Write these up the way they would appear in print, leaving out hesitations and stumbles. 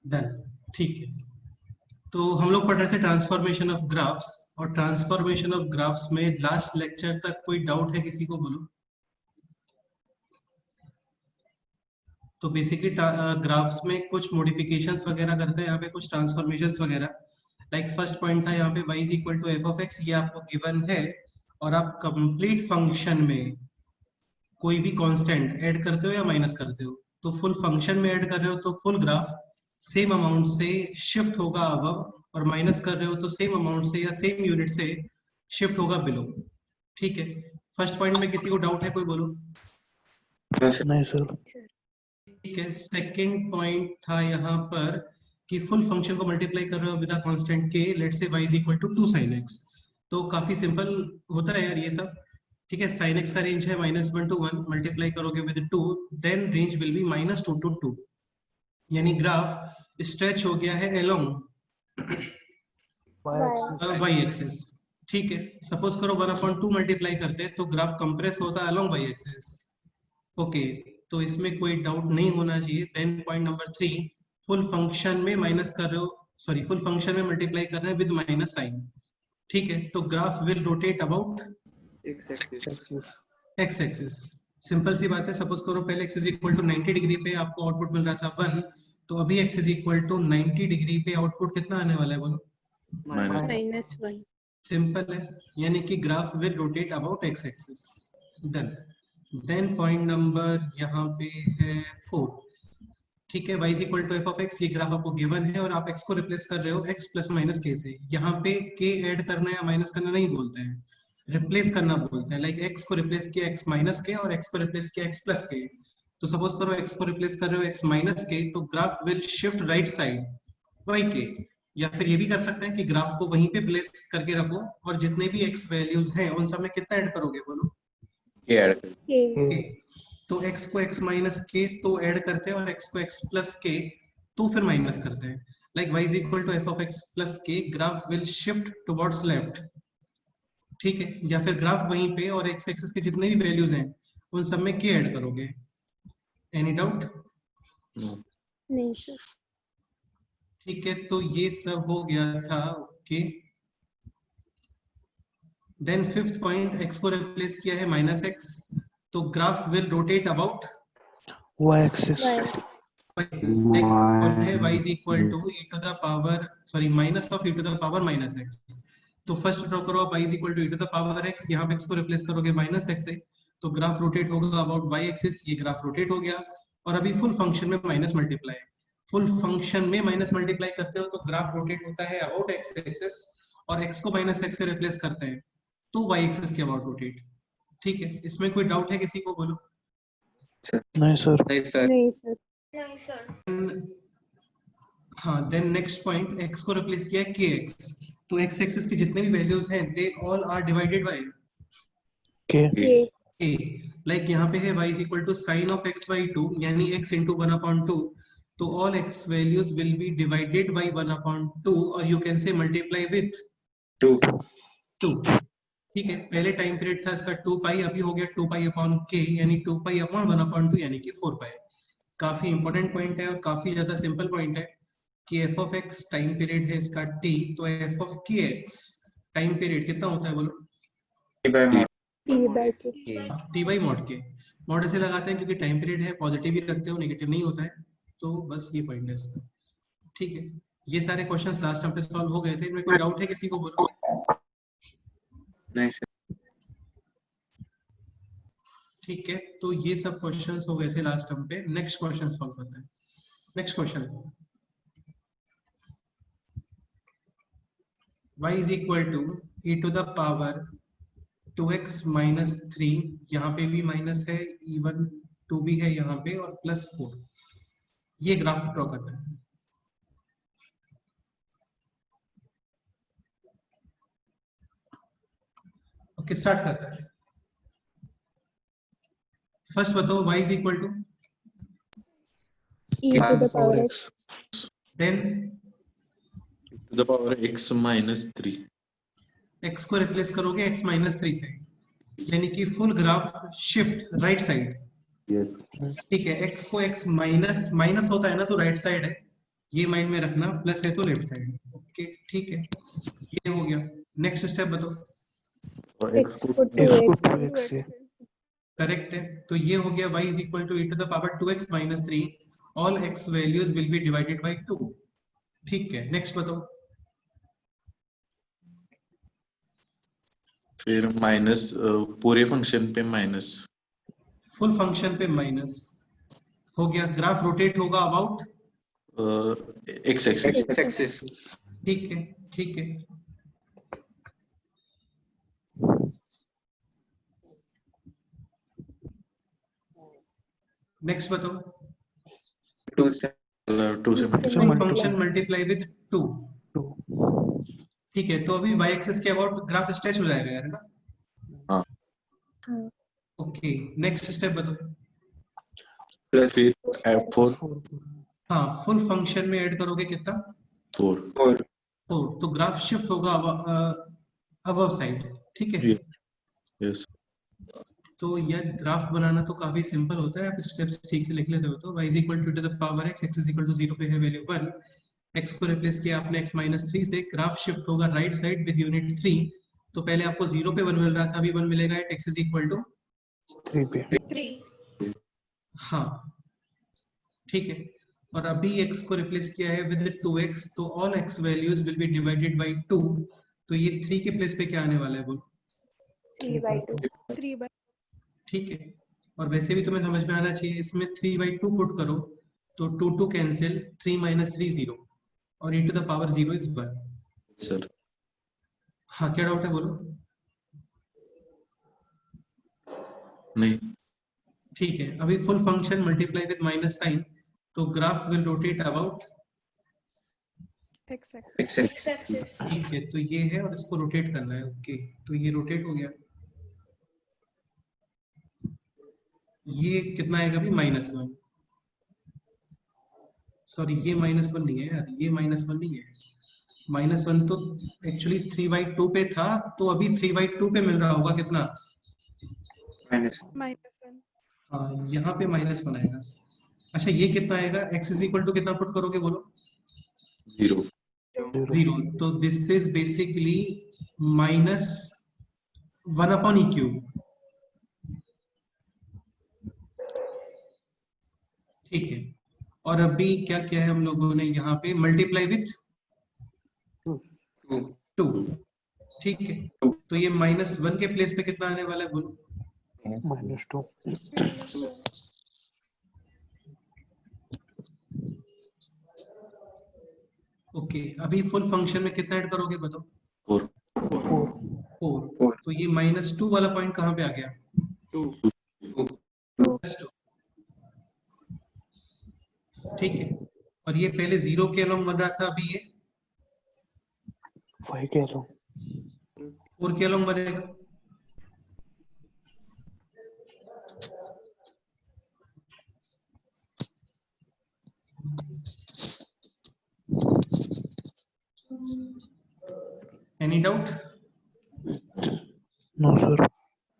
Done, ठीक है। तो हम लोग पढ़ रहे थे ट्रांसफॉर्मेशन ऑफ ग्राफ्स, और ट्रांसफॉर्मेशन ऑफ ग्राफ्स में लास्ट लेक्चर तक कोई डाउट है किसी को, बोलो। तो बेसिकली ग्राफ्स में कुछ मॉडिफिकेशंस वगैरह करते हैं, यहाँ पे कुछ ट्रांसफॉर्मेशंस वगैरह। लाइक फर्स्ट पॉइंट था यहाँ पे y is equal to F of x, ये आपको गिवन है, और आप कंप्लीट फंक्शन में कोई भी कांस्टेंट ऐड करते हो या माइनस करते हो, तो फुल फंक्शन में ऐड कर रहे हो तो फुल ग्राफ सेम अमाउंट से शिफ्ट होगा अबव, और माइनस कर रहे हो तो सेम अमाउंट से या सेम यूनिट से शिफ्ट होगा बिलो। ठीक है, फर्स्ट पॉइंट में किसी को डाउट है, कोई बोलो। नहीं सर। ठीक है, सेकंड पॉइंट था यहाँ पर कि फुल फंक्शन को मल्टीप्लाई कर रहे हो विद अ कांस्टेंट के, let's say y is equal to 2 sin x। तो काफी सिंपल होता है यार ये सब। ठीक है, sin x का रेंज है -1 to 1, मल्टीप्लाई करोगे with 2, then range will be -2 to 2, यानी ग्राफ स्ट्रेच हो गया है अलोंग y एक्सिस। ठीक है, सपोज करो 1/2 मल्टीप्लाई करते हैं तो ग्राफ कंप्रेस होता है अलोंग y एक्सिस। ओके, तो इसमें कोई डाउट नहीं होना चाहिए। Then point number 3, full function में माइनस कर रहे हो, सॉरी फुल फंक्शन में मल्टीप्लाई कर रहे हैं विद माइनस साइन। ठीक है, तो graph will rotate about x axis. Simple सी बात है, सपोज करो पहले x is equal to 90 degree पे आपको आउटपुट मिल रहा था 1, तो अभी x is equal to 90 degree पे आउटपुट कितना आने वाला है, बोलो। -1। सिंपल है, यानी कि graph will rotate about x axis. Done. Then point number यहाँ पे है 4। ठीक है, y is equal to F of x, ये ग्राफ आपको गिवन है और आप x को रिप्लेस कर रहे हो x प्लस माइनस के से। यहाँ पे k ऐड करना या माइनस करना नहीं बोलते हैं, रिप्लेस करना बोलते हैं। लाइक x को रिप्लेस किया x माइनस के, और x को रिप्लेस किया x प्लस के। तो सपोज करो x को रिप्लेस कर रहे हो x माइनस के, तो graph will shift right side y के। या फिर ये भी कर सकते हैं कि ग्राफ को वहीं पे प्लेस करके रखो, और जितने भी x वैल्यूज हैं उन सब में कितना ऐड करोगे, बोलो। तो x को x माइनस के तो ऐड करते हैं, और x को x प्लस के तो फिर माइनस करते हैं। Like y is equal to F of x plus K, graph will shift towards left. ठीक है, या फिर ग्राफ वहीं पे और x एक्सिस के जितने भी वैल्यूज हैं उन सब में k ऐड करोगे। Any doubt? नहीं सर। ठीक है, तो ये सब हो गया था। Okay, then fifth point, x को रिप्लेस किया है माइनस x, तो graph will rotate about y axis. और है y is equal to e to the power, sorry minus of e to the power minus x। तो first draw करो आप y is equal to e to the power x, यहाँ पे x को replace करोगे minus x से, तो graph rotate होगा अबाउट y एक्सिस। ये ग्राफ रोटेट हो गया, और अभी फुल फंक्शन में माइनस मल्टीप्लाई, फुल फंक्शन में माइनस मल्टीप्लाई करते हो तो ग्राफ रोटेट होता है अबाउट x एक्सिस, और x को माइनस x से रिप्लेस करते हैं तो y एक्सिस के अबाउट रोटेट। ठीक है, इसमें कोई डाउट है किसी को, बोलो। नहीं सर। नहीं सर। नहीं सर। हाँ, देन नेक्स्ट पॉइंट, x को रिप्लेस किया है kx, तो x एक्सिस की जितने भी वैल्यूज हैं they all are divided by k a। Like यहाँ पे है y is equal to sine of x by 2, यानी x इंटू 1/2, तो all x values will be divided by 1/2, और you can say multiply with 2। ठीक है, पहले टाइम पीरियड था इसका 2 पाई, अभी हो गया 2 पाई अपॉन k, यानी 2 पाई अपॉन 1/2, यानी कि 4 पाई। काफी इंपॉर्टेंट पॉइंट है और काफी ज्यादा सिंपल पॉइंट है कि f of x time period है इसका t, तो f of kx time period कितना होता है, बोलो। t by mod k। Mod ऐसे लगाते हैं क्योंकि टाइम पीरियड है, पॉजिटिव ही रखते हो, नेगेटिव नहीं होता है, तो बस ये पॉइंट है इसका। ठीक है, ये सारे क्वेश्चंस लास्ट टाइम पे सॉल्व हो गए थे, इनमें कोई डाउट है किसी को, बोलो। नहीं सर। ठीक है, तो ये सब क्वेश्चंस हो गए थे लास्ट टर्म पे। नेक्स्ट क्वेश्चन सॉल्व करते हैं। Next question, y is equal to e to the power 2x minus 3, यहाँ पे भी माइनस है, इवन 2 भी है यहाँ पे, और प्लस 4। ये ग्राफ ड्रॉ करना है। ओके, स्टार्ट करते हैं। फर्स्ट बताओ, y is equal to e to the power x, then to the power x minus 3. x को रिप्लेस करोगे x माइनस 3 से, यानी कि full graph shift right side. ठीक है, x को x माइनस माइनस होता है ना, तो राइट साइड है, ये माइंड में रखना, प्लस है तो लेफ्ट साइड। ओके ठीक है, ये हो गया। नेक्स्ट स्टेप बताओ। और x x को को x को 2x 2x से करेक्ट है, तो ये हो गया y is equal to e to the power 2x minus 3, all x values will be divided by 2। ठीक है, नेक्स्ट बताओ। फिर माइनस पूरे फंक्शन पे माइनस। फुल फंक्शन पे माइनस हो गया। ग्राफ रोटेट होगा about, x axis. x axis ठीक है ठीक है। नेक्स्ट बताओ। 2 से 2 से से full multiply function multiply with 2। 2 ठीक है, तो अभी y एक्सिस के अबाउट ग्राफ स्ट्रेच हो जाएगा यार, है ना? हाँ, हाँ ओके, नेक्स्ट स्टेप बताओ। plus फिर 4 4 हाँ, फुल फंक्शन में ऐड करोगे कितना? 4। 4 4, तो ग्राफ शिफ्ट होगा अबव साइड। ठीक है, यस तो यह ग्राफ बनाना तो काफी सिंपल होता है, आप स्टेप्स ठीक से लिख लेते हो। तो y is equal to the power x, x is equal to 0 पे है वैल्यू 1, x को रिप्लेस किया आपने x माइनस 3 से, ग्राफ शिफ्ट होगा राइट साइड विद यूनिट 3। तो पहले आपको 0 पे 1 मिल रहा था, अभी 1 मिलेगा at x is equal to 3 पे 3। हाँ ठीक है। और अभी x को रिप्लेस किया है विद 2x, तो all x values will be divided by 2। तो ये 3 के प्लेस पे क्या आने वाला है बोलो? 3/2। ठीक है, और वैसे भी तुम्हें समझ में आना चाहिए, इसमें 3/2 पुट करो तो 2 कैंसिल, 3 माइनस 3 0, और e to the power 0 is 1। Sir. हाँ, क्या डाउट है बोलो? नहीं, ठीक है, अभी full function multiply with minus sign, तो graph will rotate about, x axis ठीक है, तो ये है और इसको रोटेट करना है। ओके, तो ये रोटेट हो गया। ये कितना आएगा अभी? -1। सॉरी, ये -1 नहीं है यार, ये -1 नहीं है। -1 तो एक्चुअली 3/2 पे था, तो अभी 3/2 पे मिल रहा होगा कितना? minus हाँ, यहाँ पे -1 आएगा। अच्छा, ये कितना आएगा? x इज इक्वल टू कितना पुट करोगे बोलो? 0। 0 0, तो this is basically -1 upon E cube. ठीक है, और अभी क्या किया है हम लोगों ने यहाँ पे? Multiply with 2 2। ठीक है, तो ये -1 के प्लेस पे कितना आने वाला है बोलो? -2 ओके, अभी फुल फंक्शन में कितना ऐड करोगे बताओ? 4 4 4। 4 तो ये -2 वाला पॉइंट कहाँ पे आ गया? 2 +2। ठीक है, और ये पहले 0 के अलोंग बन रहा था, अभी ये 5 कह लो 4 के अलोंग बनेगा। Any doubt? No sir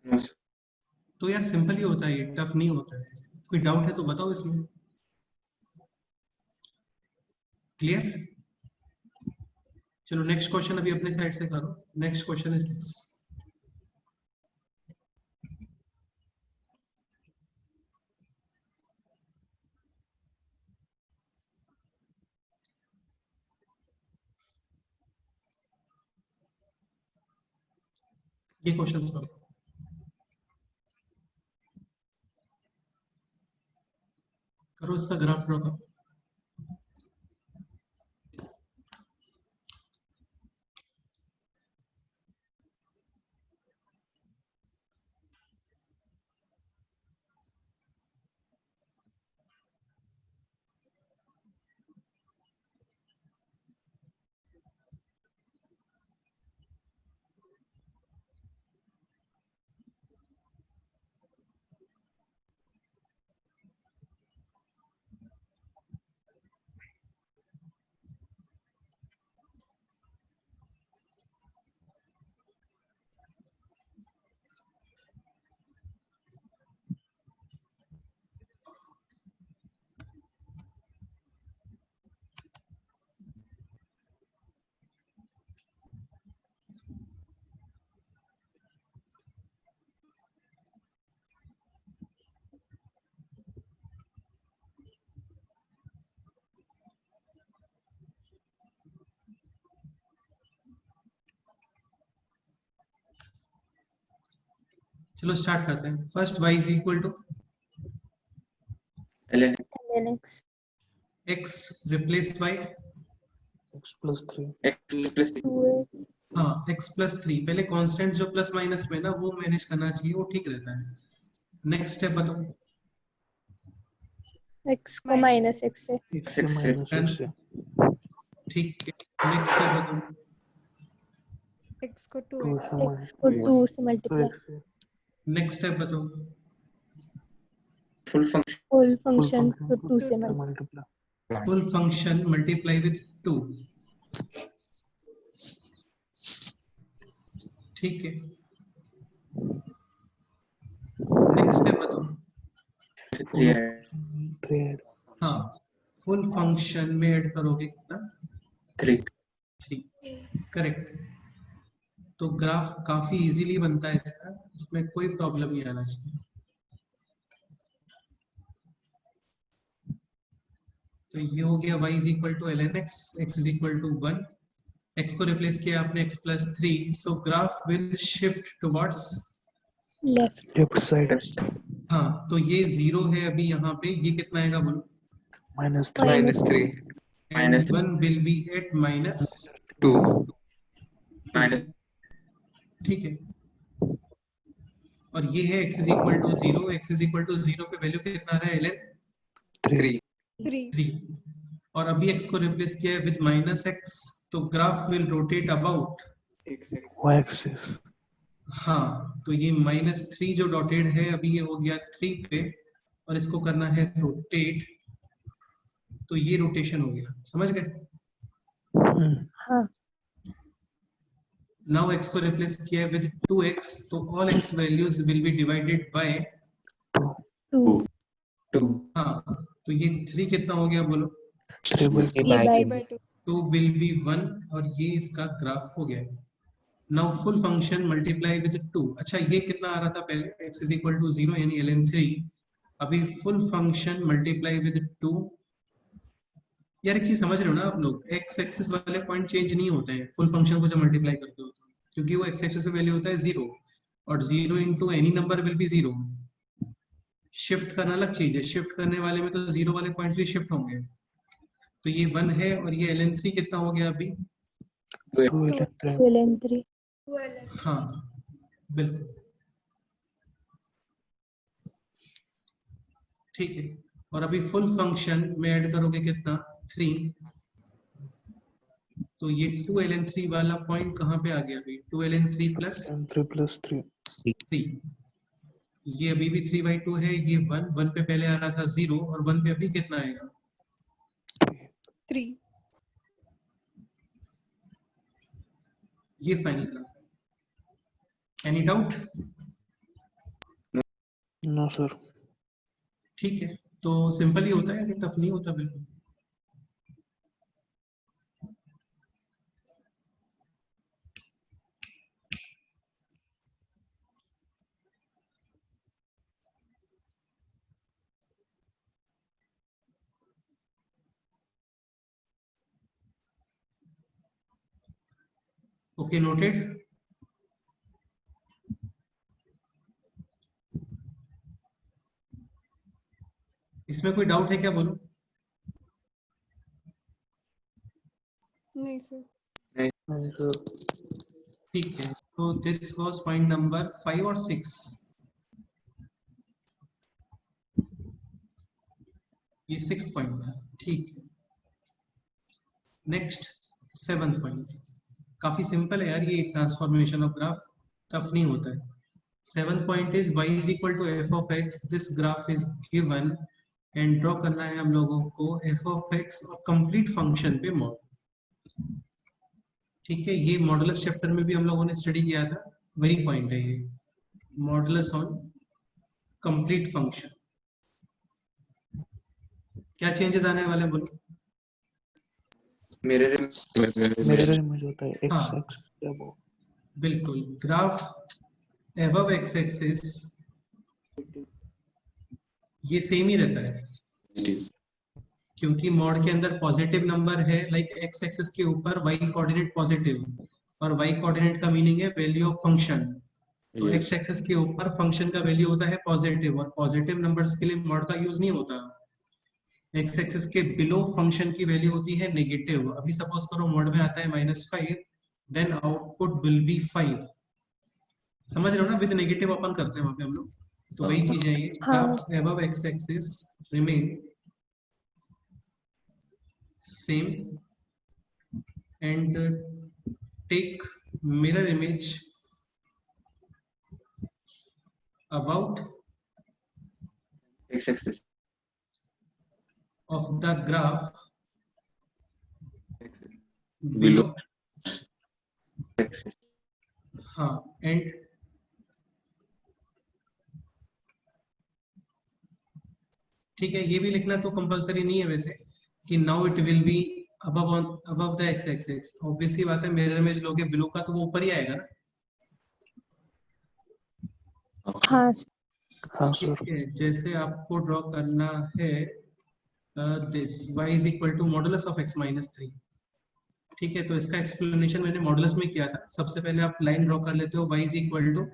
no sir. तो यार सिंपल ही होता है, ये टफ नहीं होता है। कोई डाउट है तो बताओ इसमें। क्लियर? चलो नेक्स्ट क्वेश्चन अभी अपने साइड से करो। Next question is this. ये क्वेश्चन सॉल्व करो, इसका ग्राफ ड्रॉ करो। चलो स्टार्ट करते हैं। First y is equal to ln ln x x replace by x plus 3 x plus 3 2x हाँ x प्लस 3। पहले कांस्टेंट जो प्लस माइनस में ना वो मैनेज करना चाहिए, वो ठीक रहता है। नेक्स्ट स्टेप बताओ। x को माइनस x से x से x से minus x से ठीक है, नेक्स्ट स्टेप बताओ। x को 2 2x से x को 2 से मल्टीप्लाई 2x से नेक्स्ट स्टेप बताओ। full function full full function function को 2 से to multiply multiply full function multiply with 2। ठीक है, नेक्स्ट स्टेप बताओ। 3 add 3 add हाँ, फुल फंक्शन में ऐड करोगे कितना? 3 3। करेक्ट। तो ग्राफ काफी इजीली बनता है इसका, इसमें कोई प्रॉब्लम नहीं आना चाहिए। तो ये हो गया y is equal to ln x, x is equal to 1, x को रिप्लेस किया आपने x plus 3, so graph will shift towards left left side left side हाँ, तो ये 0 है अभी यहाँ पे, ये कितना आएगा बोलो? -3 -3 and minus 1 will be at minus 2 minus ठीक है। और ये है x is equal to 0, x is equal to 0 पे वैल्यू कितना आ रहा है ln 3 3 3, और अभी x को रिप्लेस किया है विद माइनस x, तो graph will rotate about y axis हाँ, तो ये -3 जो डॉटेड है अभी ये हो गया 3 पे, और इसको करना है रोटेट, तो ये रोटेशन हो गया। समझ गए? हाँ नाउ x को रिप्लेस किया है विद 2x, तो all x values will be divided by 2 2 हाँ, तो ये 3 कितना हो गया बोलो? 3/2 2 विल बी 1, और ये इसका ग्राफ हो गया। Now full function multiply with 2। अच्छा, ये कितना आ रहा था पहले? x इज इक्वल टू 0 यानी ln 3। अभी फुल फंक्शन मल्टीप्लाई विद 2। यार एक चीज समझ रहे हो ना आप लोग, x एक्सिस वाले पॉइंट चेंज नहीं होते हैं फुल फंक्शन को जब मल्टीप्लाई करते हो तो, क्योंकि वो x एक्सिस पे वैल्यू होता है 0, और 0 into any number will be 0। Shift करना अलग चीज है, शिफ्ट करने वाले में तो 0 वाले पॉइंट्स भी शिफ्ट होंगे। तो ये 1 है, और ये ln 3 कितना हो गया अभी? 2 ln 3 ln 3 हाँ बिल्कुल ठीक है। और अभी फुल फंक्शन में ऐड करोगे कितना? 3, तो ये 2 ln 3 वाला पॉइंट कहाँ पे आ गया अभी? 2 ln 3 प्लस 3 plus 3 3, ये अभी भी 3/2 है। ये 1 पे पहले आ रहा था 0, और 1 पे अभी कितना आएगा? 3 ये final graph. Any doubt? no sir ठीक है, तो सिंपल ही होता है, टफ नहीं होता बिल्कुल। Okay, noted. इसमें कोई डाउट है क्या बोलो? नहीं सर नहीं sir ठीक है, तो दिस वाज पॉइंट नंबर 5 और 6। ये 6th पॉइंट था। ठीक है, नेक्स्ट 7th पॉइंट। काफी सिंपल है यार, ये ट्रांसफॉर्मेशन ऑफ ग्राफ टफ नहीं होता है। 7th point is y is equal to f of x, this graph is given, and draw करना है हम लोगों को f ऑफ x और कंप्लीट फंक्शन पे मॉड। ठीक है, ये मॉडुलस चैप्टर में भी हम लोगों ने स्टडी किया था, वही पॉइंट है ये, मॉडुलस ऑन कंप्लीट फंक्शन। क्या चेंजेस आने वाले हैं बोलो? mirror mirror image होता है x हाँ। axis के above बिल्कुल, ग्राफ एबव एक्स एक्सिस ये सेम ही रहता है, It is. क्योंकि मॉड के अंदर पॉजिटिव नंबर है, लाइक एक्स एक्सिस के ऊपर वाई कोऑर्डिनेट पॉजिटिव, और वाई कोऑर्डिनेट का मीनिंग है वैल्यू ऑफ फंक्शन। तो Yes. एक्स एक्सेस के ऊपर फंक्शन का वैल्यू होता है पॉजिटिव, और पॉजिटिव नंबर्स के लिए मॉड का यूज नहीं होता। एक्स एक्सेस के बिलो फंक्शन की वैल्यू होती है नेगेटिव। अभी सपोज करो मॉड में आता है -5, देन आउटपुट विल बी 5। समझ रहे हो ना, विद नेगेटिव ओपन करते हैं वहां पे हम लोग। तो वही चीज है ये। हाँ। Graph above x axis remain same and take mirror image about x-axis of the graph Below. axis हाँ एंड ठीक है, ये भी लिखना तो कंपलसरी नहीं है वैसे कि now it will be above the X axis. Obvious सी बात है, मिरर इमेज लोगे बिलो का तो वो ऊपर ही आएगा ना। हाँ हाँ ठीक सर। है, जैसे आपको ड्रॉ करना है this y is equal to modulus of x minus 3। ठीक है, तो इसका एक्सप्लेनेशन मैंने मॉडुलस में किया था। सबसे पहले आप लाइन ड्रॉ कर लेते हो, y is equal to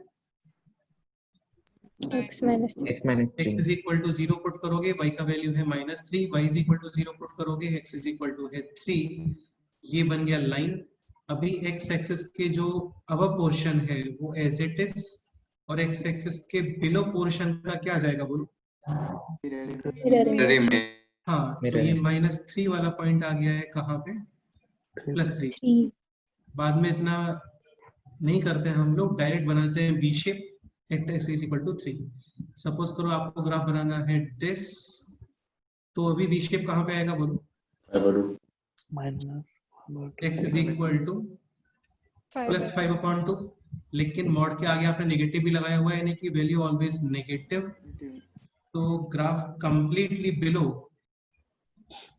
x minus 3 x is equal to 0 put करोगे, y का वैल्यू है -3, y is equal to 0 put करोगे, x इज इक्वल टू है 3। ये बन गया लाइन। अभी x एक्सिस के जो अबव पोर्शन है वो एज इट इज, और x एक्सिस के बिलो पोर्शन का क्या आ जाएगा बोलो? mirror image हाँ, तो ये -3 वाला पॉइंट आ गया है कहाँ पे? +3। 3 बाद में इतना नहीं करते हैं हम लोग, डायरेक्ट बनाते हैं V shape at x is equal to 3। Suppose करो आपको ग्राफ बनाना है दिस, तो अभी बी शेप कहाँ पे आएगा बोलो? x is equal to +5/2। लेकिन मॉड के आगे आपने नेगेटिव भी लगाया हुआ है, यानी कि वैल्यू ऑलवेज नेगेटिव। तो graph completely below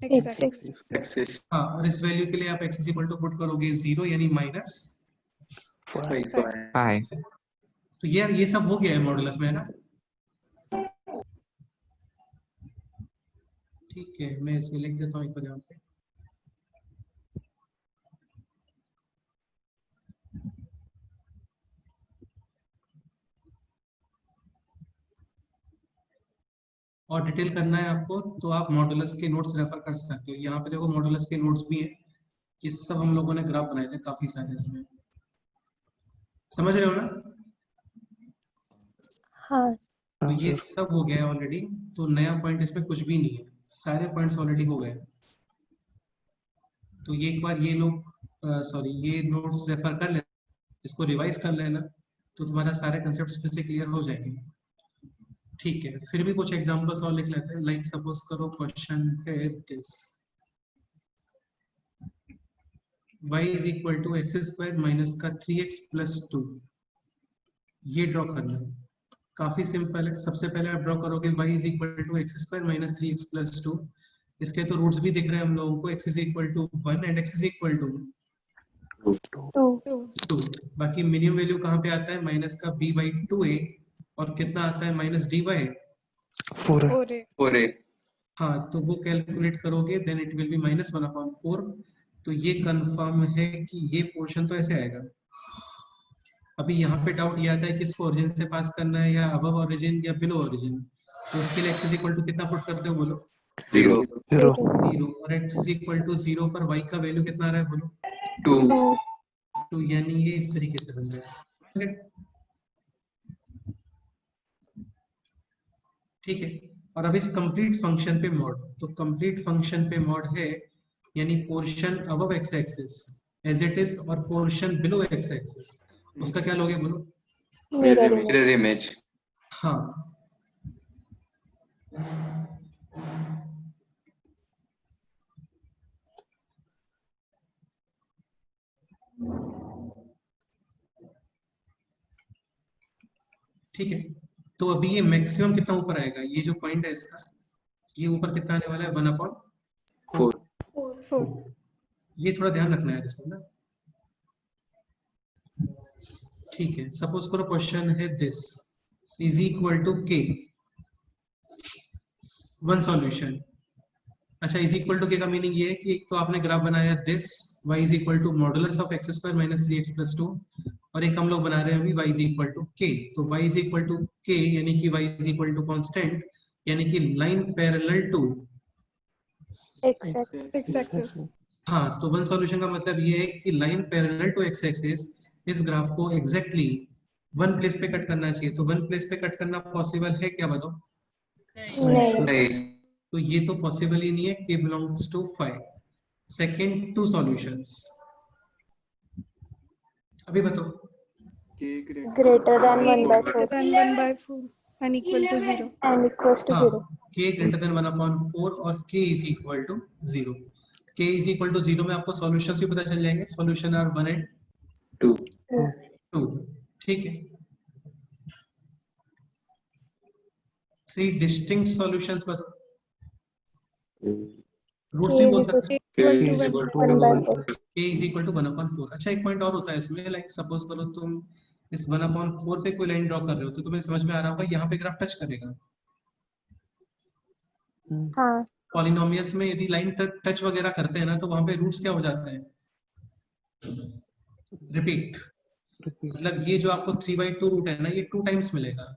x axis हाँ, और इस वैल्यू के लिए आप x is equal to put करोगे 0 यानी -5 तो यार ये सब हो गया है मॉडुलस में, है ना? ठीक है, मैं इसे लिख देता हूँ एक बार यहाँ पे। और डिटेल करना है आपको तो आप मॉडुलस के नोट्स रेफर कर सकते हो। यहाँ पे देखो मॉडुलस के नोट्स भी हैं, ये सब हम लोगों ने ग्राफ बनाए थे काफी सारे इसमें। समझ रहे हो ना? हाँ तो ये सब हो गया है ऑलरेडी, तो नया पॉइंट इसमें कुछ भी नहीं है, सारे पॉइंट्स ऑलरेडी हो गए। तो ये एक बार ये लोग सॉरी ये नोट्स रेफर कर लेना, इसको रिवाइज कर लेना, तो तुम्हारा सारे कंसेप्ट फिर से क्लियर हो जाएंगे। ठीक है, फिर भी कुछ एग्जांपल्स और लिख लेते हैं। लाइक सपोज करो क्वेश्चन है this, y is equal to x square minus का 3x प्लस 2। ये ड्रॉ करना है, काफी सिंपल है। सबसे पहले आप ड्रॉ करोगे y is equal to x square minus 3x plus 2। इसके तो रूट्स भी दिख रहे हैं हम लोगों को, x is equal to 1 and x is equal to 2। बाकी मिनिमम वैल्यू कहाँ पे आता है? माइनस का b/2a, और कितना आता है? -d/4। हाँ, तो वो कैलकुलेट करोगे, देन इट विल बी -1/4। तो ये कंफर्म है कि ये पोर्शन तो ऐसे आएगा। अभी यहाँ पे डाउट ये आता है कि इसको ओरिजिन से पास करना है या अबव ओरिजिन या बिलो ओरिजिन। तो उसके लिए x इज इक्वल टू कितना पुट करते हो बोलो? 0 और x इज इक्वल टू 0 पर y का वैल्यू कितना आ रहा है बोलो? 2 तो यानी ये इस तरीके से बन जाएगा। ठीक है, और अब इस कंप्लीट फंक्शन पे मॉड, तो कंप्लीट फंक्शन पे मॉड है यानी portion above x axis as it is और पोर्शन बिलो एक्स एक्सिस, उसका क्या लोगे बोलो? mirror image हाँ, ठीक है। तो अभी ये मैक्सिमम कितना ऊपर आएगा? ये जो पॉइंट है इसका, ये ऊपर कितना आने वाला है? 1/4। ये थोड़ा ध्यान रखना है इसमें ना। ठीक है, सपोज करो क्वेश्चन है this is equal to k, one solution. अच्छा, इज इक्वल टू के का मीनिंग ये है कि एक तो आपने ग्राफ बनाया this y is equal to modulus of x square minus 3x plus 2, और एक हम लोग बना रहे हैं अभी y is equal to k। तो y is equal to k यानी कि y is equal to constant, यानी कि line parallel to x axis X axis. हाँ। तो वन सॉल्यूशन का मतलब ये है कि line parallel to x axis इस ग्राफ को एग्जैक्टली वन प्लेस पे कट करना चाहिए। तो वन प्लेस पे कट करना पॉसिबल है क्या बताओ? नहीं नहीं तो ये तो पॉसिबल ही नहीं है। k belongs to 5। Second two solutions अभी बताओ। greater than 1/4 Greater than 1/4 and equal to 0. and equals to हाँ, 0 k ग्रेटर देन 1/4 और k is equal to 0। k is equal to 0 में आपको सॉल्यूशंस भी पता चल जाएंगे। Solution are 1 and 2 2। ठीक है, 3 डिस्टिंक्ट सॉल्यूशंस बताओ। रूट्स भी बोल सकते हैं। Equal to is 1. equal to 1/4 k is equal to 1/4। अच्छा, एक पॉइंट और होता है इसमें, लाइक सपोज करो तुम इस 1/4 पे कोई लाइन ड्रॉ कर रहे हो तो तुम्हें समझ में आ रहा होगा यहाँ पे ग्राफ टच करेगा। हाँ पॉलिनोमियल्स में यदि लाइन टच वगैरह करते हैं ना तो वहां पे रूट्स क्या हो जाते हैं? रिपीट। मतलब ये जो आपको 3/2 रूट है ना, ये 2 टाइम्स मिलेगा।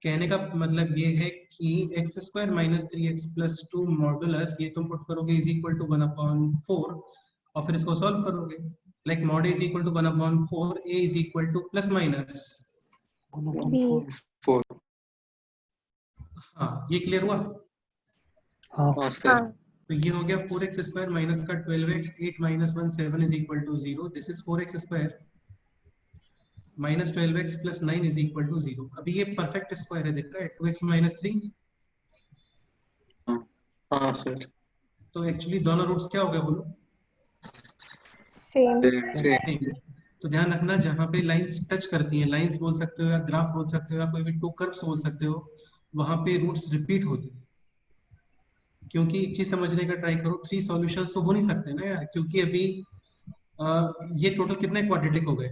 कहने का मतलब ये है कि x² - 3x + 2 मॉडुलस ये तुम पुट करोगे इज इक्वल टू 1/4 और फिर इसको सॉल्व करोगे। Like mod is equal to 1/4, a is equal to plus minus. b 4 हाँ, ये क्लियर हुआ? हाँ सर हाँ तो ये हो गया 4x² माइनस का 12x 8 - 1 7 is equal to 0। This is 4x² minus 12x + 9 is equal to 0। अभी ये परफेक्ट स्क्वायर है, देख रहा है 2x - 3। हाँ सर तो एक्चुअली दोनों रूट्स क्या हो गए बोलो? same Same। तो ध्यान रखना, जहां पे लाइंस टच करती हैं, लाइंस बोल सकते हो या ग्राफ बोल सकते हो या कोई भी टू कर्व्स बोल सकते हो, वहां पे रूट्स रिपीट होती है। क्योंकि एक चीज समझने का ट्राई करो, 3 सॉल्यूशंस तो हो नहीं सकते ना यार, क्योंकि अभी ये टोटल कितने क्वाड्रेटिक हो गए?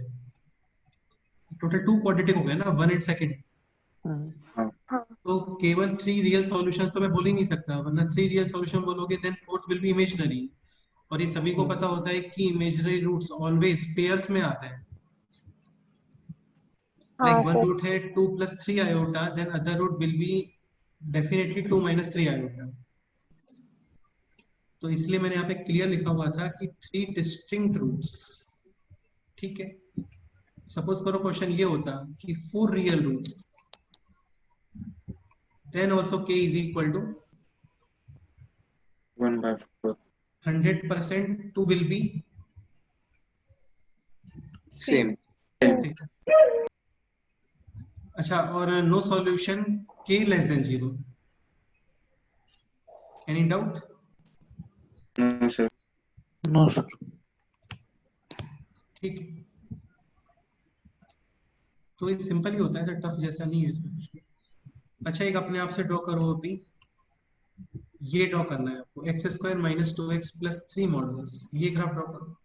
टोटल 2 क्वाड्रेटिक हो गए ना, 1 एंड सेकंड। हाँ तो केवल 3 रियल सॉल्यूशंस तो मैं बोल ही नहीं सकता, वरना 3 रियल सॉल्यूशन बोलोगे then fourth will be imaginary. और ये सभी को पता होता है कि इमेजिनरी रूट्स ऑलवेज पेयर्स में आते हैं। हाँ लाइक वन सर रूट है 2 + 3 iota, then other root will be definitely 2 - 3 iota। तो इसलिए मैंने यहाँ पे क्लियर लिखा हुआ था कि 3 डिस्टिंक्ट रूट्स। ठीक है, सपोज करो क्वेश्चन ये होता कि 4 real roots, then also k is equal to 1/4 100% 2 will be same अच्छा, और no solution k less than 0। Any doubt? No sir No, sir. ठीक है, तो ये सिंपल ही होता है, टफ जैसा नहीं है इसमें कुछ भी। अच्छा, एक अपने आप से ड्रॉ करो अभी। ये ड्रॉ करना है आपको, x² - 2x + 3 मॉडुलस। ये ग्राफ ड्रॉ करो।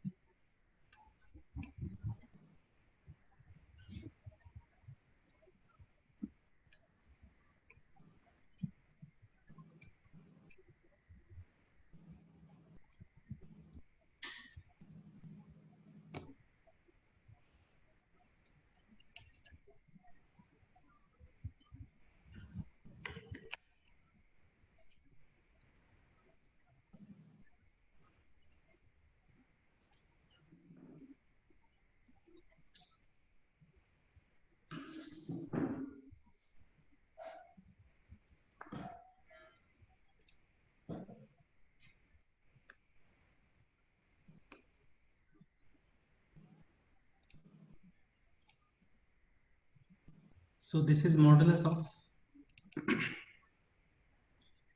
So this is modulus of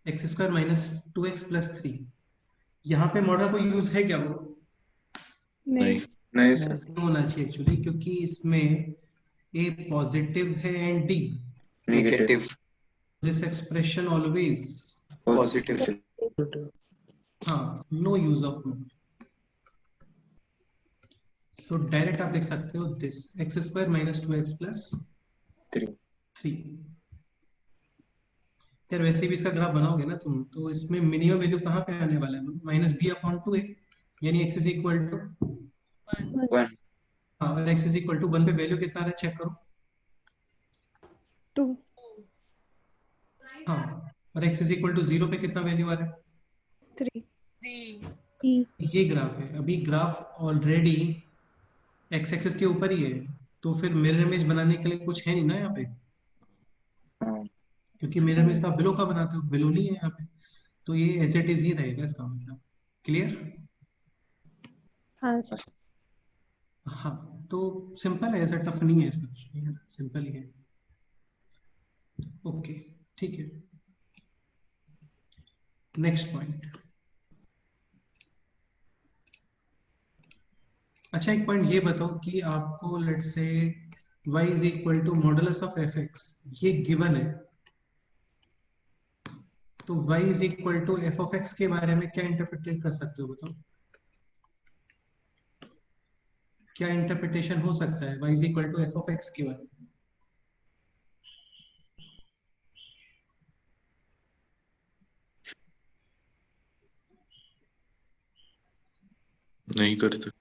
x² - 2x + 3। यहाँ पे मॉडल को यूज है क्या वो? नहीं. नहीं सर नहीं होना चाहिए एक्चुअली, क्योंकि इसमें a पॉजिटिव है and d। Negative this expression always positive हाँ, no use of no. So direct आप लिख सकते हो दिस x² - 2x + 3। यार वैसे भी इसका ग्राफ बनाओगे ना तुम, तो इसमें मिनिमम वैल्यू कहाँ पे आने वाला है? -b/2a, यानी x = 1 हाँ, और x इज इक्वल टू 1 पे वैल्यू कितना आ रहा है चेक करो। 2. हाँ, और x इज इक्वल टू 0 पे कितना वैल्यू आ रहा है? 3. ये ग्राफ है, अभी ग्राफ ऑलरेडी x एक्सिस के ऊपर ही है, तो फिर मिरर इमेज बनाने के लिए कुछ है नहीं ना यहाँ पे, हाँ, क्योंकि मिरर इमेज का बिलो का बनाते हो, बिलो नहीं है यहाँ पे, तो ये एज इट इज ही रहेगा इसका मतलब। क्लियर? हाँ सर। हाँ, तो सिंपल है, ऐसा टफ नहीं है इसमें कुछ नहीं है, सिंपल ही है। ओके, ठीक है। Next point. अच्छा, एक पॉइंट ये बताओ कि आपको let's say y is equal to modulus of fx, ये गिवन है, तो y is equal to f of x के बारे में क्या इंटरप्रिटेट कर सकते हो बताओ? क्या इंटरप्रिटेशन हो सकता है y is equal to f of x के बारे में? नहीं कर सकते।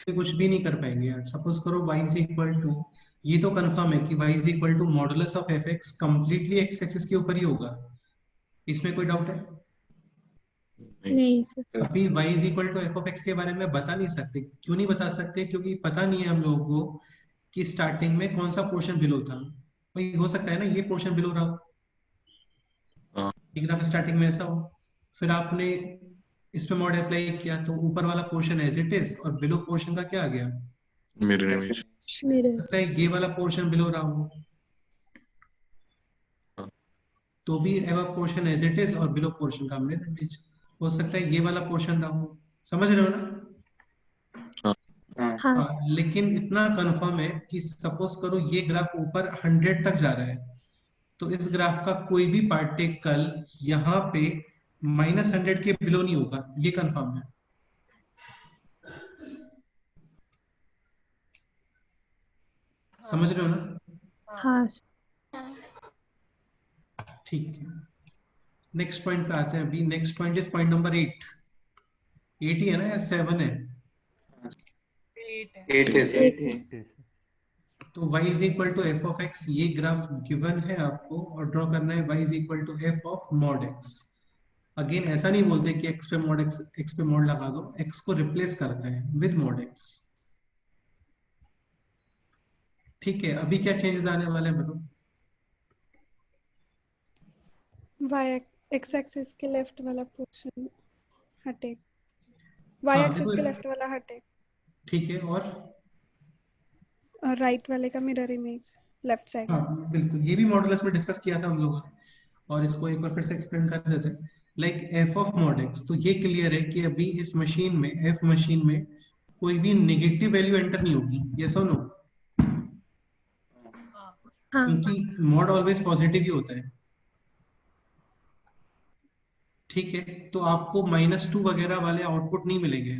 तो कुछ भी नहीं कर पाएंगे यार। सपोज करो y इज इक्वल टू, ये तो कंफर्म है कि y is equal to modulus of fx completely x axis के ऊपर ही होगा, इसमें कोई डाउट है? नहीं सर। अभी y is equal to f of x के बारे में बता नहीं सकते। क्यों नहीं बता सकते? क्योंकि पता नहीं है हम लोगों को कि स्टार्टिंग में कौन सा पोर्शन बिलो था। भाई हो सकता है ना ये पोर्शन बिलो रहा हो, हाँ। ये ग्राफ स्टार्टिंग में ऐसा हो, फिर आपने इस पे मॉड अप्लाई किया तो ऊपर वाला पोर्शन एज इट इज और बिलो पोर्शन का क्या आ गया? Mirror image. मिरर। लगता है ये वाला पोर्शन बिलो रहा हो, हाँ। तो भी above portion as it is और बिलो पोर्शन का मिरर इमेज। हो सकता है ये वाला पोर्शन रहा हो, समझ रहे हो ना? हाँ, हाँ हाँ, लेकिन इतना कंफर्म है कि सपोज करो ये ग्राफ ऊपर 100 तक जा रहा है, तो इस ग्राफ का कोई भी पार्टिकल यहाँ पे -100 के बिलो नहीं होगा, ये कंफर्म है। समझ रहे हो ना? हाँ ठीक है, नेक्स्ट पॉइंट पे आते हैं। अभी next point is point number 8। 8 ही है ना या 7 है? 8 है सर। तो y is equal to f of x, ये ग्राफ गिवन है आपको और ड्रॉ करना है y is equal to f of mod x। Again ऐसा नहीं बोलते कि x पे मॉड x पे मॉड लगा दो, x को रिप्लेस करते हैं विद मॉड x। ठीक है, अभी क्या चेंजेस आने वाले हैं बताओ? y x एक्सिस के लेफ्ट वाला पोर्शन हटे, y हाँ, एक्सिस देखो के लेफ्ट वाला हटे ठीक है, और राइट वाले का मिरर इमेज लेफ्ट साइड। हाँ बिल्कुल, ये भी मॉडुलस में डिस्कस किया था हम लोगों ने, और इसको एक बार फिर से एक्सप्लेन कर देते हैं। Like f of mod x, तो ये क्लियर है कि अभी इस मशीन में f मशीन में कोई भी नेगेटिव वैल्यू एंटर नहीं होगी, यस और नो? हाँ क्योंकि मॉड ऑलवेज पॉजिटिव ही होता है। ठीक है, तो आपको -2 वगैरह वाले आउटपुट नहीं मिलेंगे।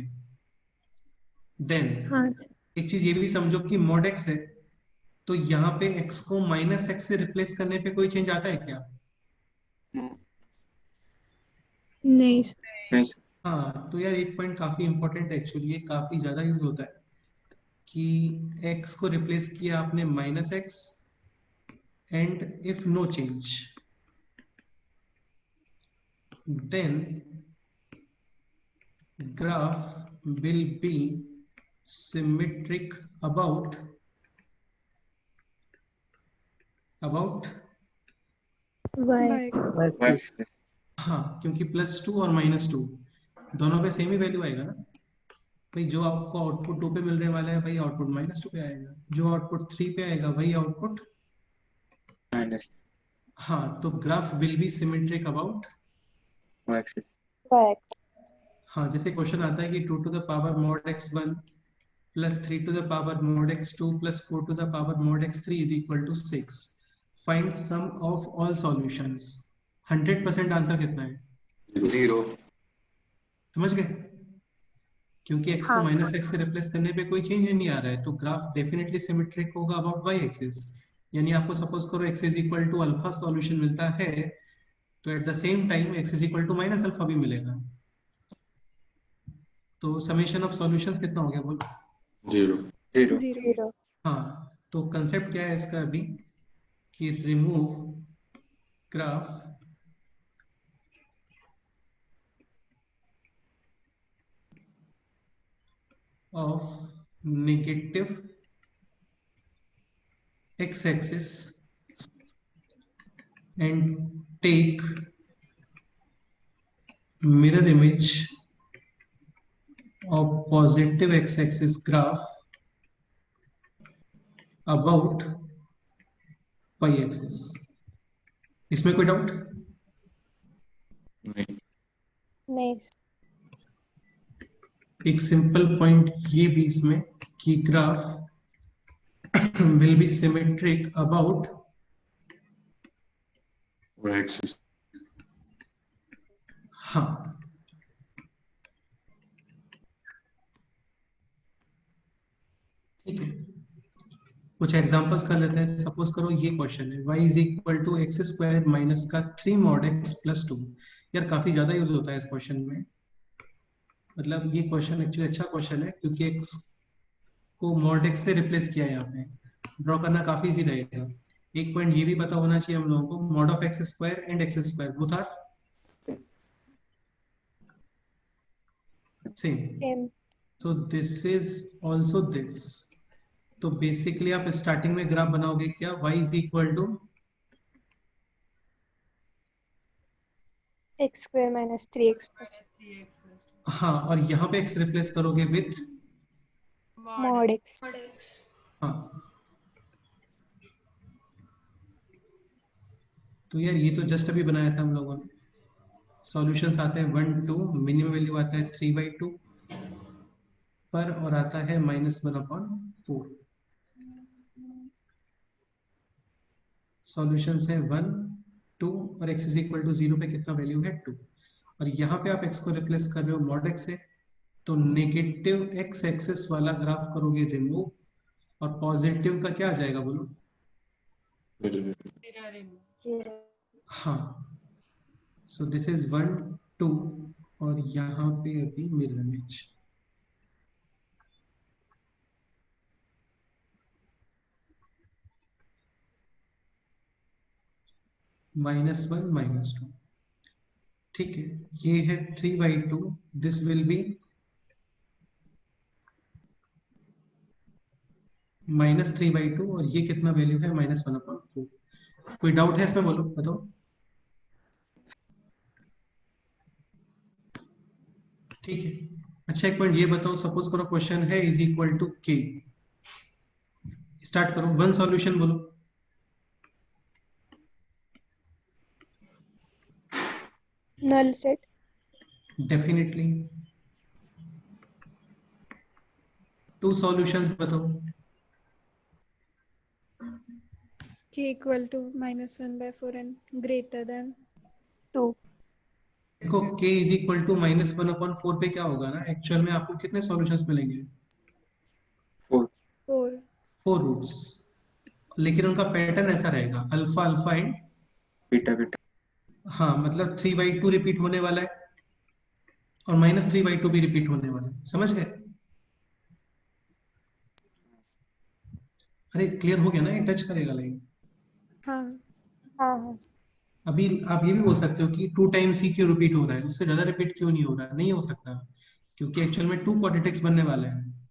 देन हाँ एक चीज ये भी समझो कि मॉड x है, तो यहाँ पे x को -x से रिप्लेस करने पे कोई चेंज आता है क्या? नहीं सर। नहीं सर। हाँ, तो यार एक पॉइंट काफी इंपॉर्टेंट है एक्चुअली, ये काफी ज्यादा यूज होता है कि x को रिप्लेस किया आपने -x and if no change then graph will be symmetric about y। Y हाँ, क्योंकि +2 और -2 दोनों पे सेम ही वैल्यू आएगा ना भाई। जो आपको आउटपुट 2 पे मिलने वाला है भाई, आउटपुट -2 पे आएगा, जो आउटपुट 3 पे आएगा वही आउटपुट। माइनस हाँ, तो graph will be symmetric about Y axis. y। हाँ, जैसे क्वेश्चन आता है कि 2 to the power mod x1 plus 3 to the power mod x2 plus 4 to the power mod x3 is equal to 6. Find sum of all solutions. 100% answer कितना है? 0। समझ गए? क्योंकि x को हाँ। -x से रिप्लेस करने पे कोई चेंज नहीं आ रहा है, तो ग्राफ डेफिनेटली सिमेट्रिक होगा अबाउट y एक्सिस। यानी आपको सपोज करो x is equal to alpha solution मिलता है, तो at the same time x is equal to -alpha भी मिलेगा। तो समेशन ऑफ सॉल्यूशंस कितना हो गया बोलो? 0। 0. 0. हाँ, तो कंसेप्ट क्या है इसका अभी कि remove graph of negative x-axis and take mirror image of positive x-axis graph about y-axis. इसमें कोई डाउट? नहीं. नहीं एक सिंपल पॉइंट ये भी इसमें कि graph will be symmetric about Y-axis. हाँ, ठीक है. कुछ एग्जांपल्स कर लेते हैं. सपोज करो ये क्वेश्चन है y is equal to x square minus का 3 मॉड x प्लस 2. यार काफी ज्यादा यूज होता है इस क्वेश्चन में. मतलब ये क्वेश्चन एक्चुअली अच्छा क्वेश्चन है क्योंकि x को मॉड x से रिप्लेस किया है. यहाँ पे ड्रॉ करना काफी इजी रहेगा. एक पॉइंट ये भी पता होना चाहिए हम लोगों को, mod of x square and x square both are same. Same so this is also this. तो बेसिकली आप स्टार्टिंग में ग्राफ बनाओगे क्या, y is equal to x square minus 3x plus हाँ, और यहाँ पे x रिप्लेस करोगे विथ मॉड एक्स. हाँ. तो यार ये तो जस्ट अभी बनाया था हम लोगों ने. सॉल्यूशंस आते हैं 1 2, मिनिमम वैल्यू आता है 3/2 पर और आता है -1/4. सॉल्यूशंस है 1 2 और x इज इक्वल टू 0 पे कितना वैल्यू है 2. और यहाँ पे आप x को रिप्लेस कर रहे हो मॉड x से, तो नेगेटिव x एक्सिस वाला ग्राफ करोगे रिमूव और पॉजिटिव का क्या आ जाएगा बोलो. हाँ. सो दिस इज 1 2 और यहाँ पे अभी मिरर इमेज. -1 -2. ठीक है, ये है 3/2. दिस विल बी -3/2 और ये कितना वैल्यू है -1/4. कोई डाउट है इसमें बोलो, बताओ. ठीक है. अच्छा एक पॉइंट ये बताओ, सपोज करो क्वेश्चन है is equal to k. Start करो, वन सॉल्यूशन बोलो. Null set. डेफिनेटली. 2 सॉल्यूशंस बताओ. K equal to -1/4 and greater than 2. देखो k इज इक्वल टू -1/4 पे क्या होगा ना, एक्चुअल में आपको कितने सॉल्यूशंस मिलेंगे? 4. 4. 4 रूट्स. लेकिन उनका पैटर्न ऐसा रहेगा alpha alpha and beta beta. हाँ, मतलब 3/2 रिपीट होने वाला है और -3/2 भी रिपीट होने वाला है. समझ गए? अरे क्लियर हो गया ना, ये टच करेगा लेकिन. हाँ. हाँ हाँ. अभी आप ये भी बोल सकते हो कि 2 टाइम्स ही क्यों रिपीट हो रहा है, उससे ज्यादा रिपीट क्यों नहीं हो रहा है. नहीं हो सकता क्योंकि एक्चुअल में 2 क्वाड्रेटिक्स बनने वाले हैं.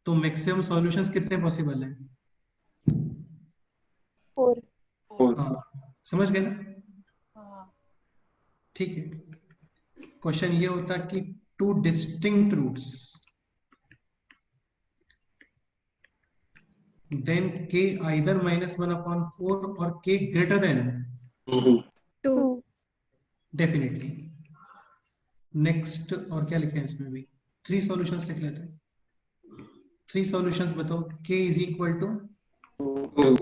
तो मैक्सिमम सॉल्यूशंस कितने पॉसिबल है? 4. 4. हाँ, समझ गए ना. ठीक है. क्वेश्चन ये होता कि 2 distinct roots, then k either -1/4 or k greater than 2. 2. 2. Definitely. Next और क्या लिखे हैं इसमें भी, 3 सॉल्यूशंस लिख लेते हैं. 3 सॉल्यूशंस बताओ. k is equal to 2.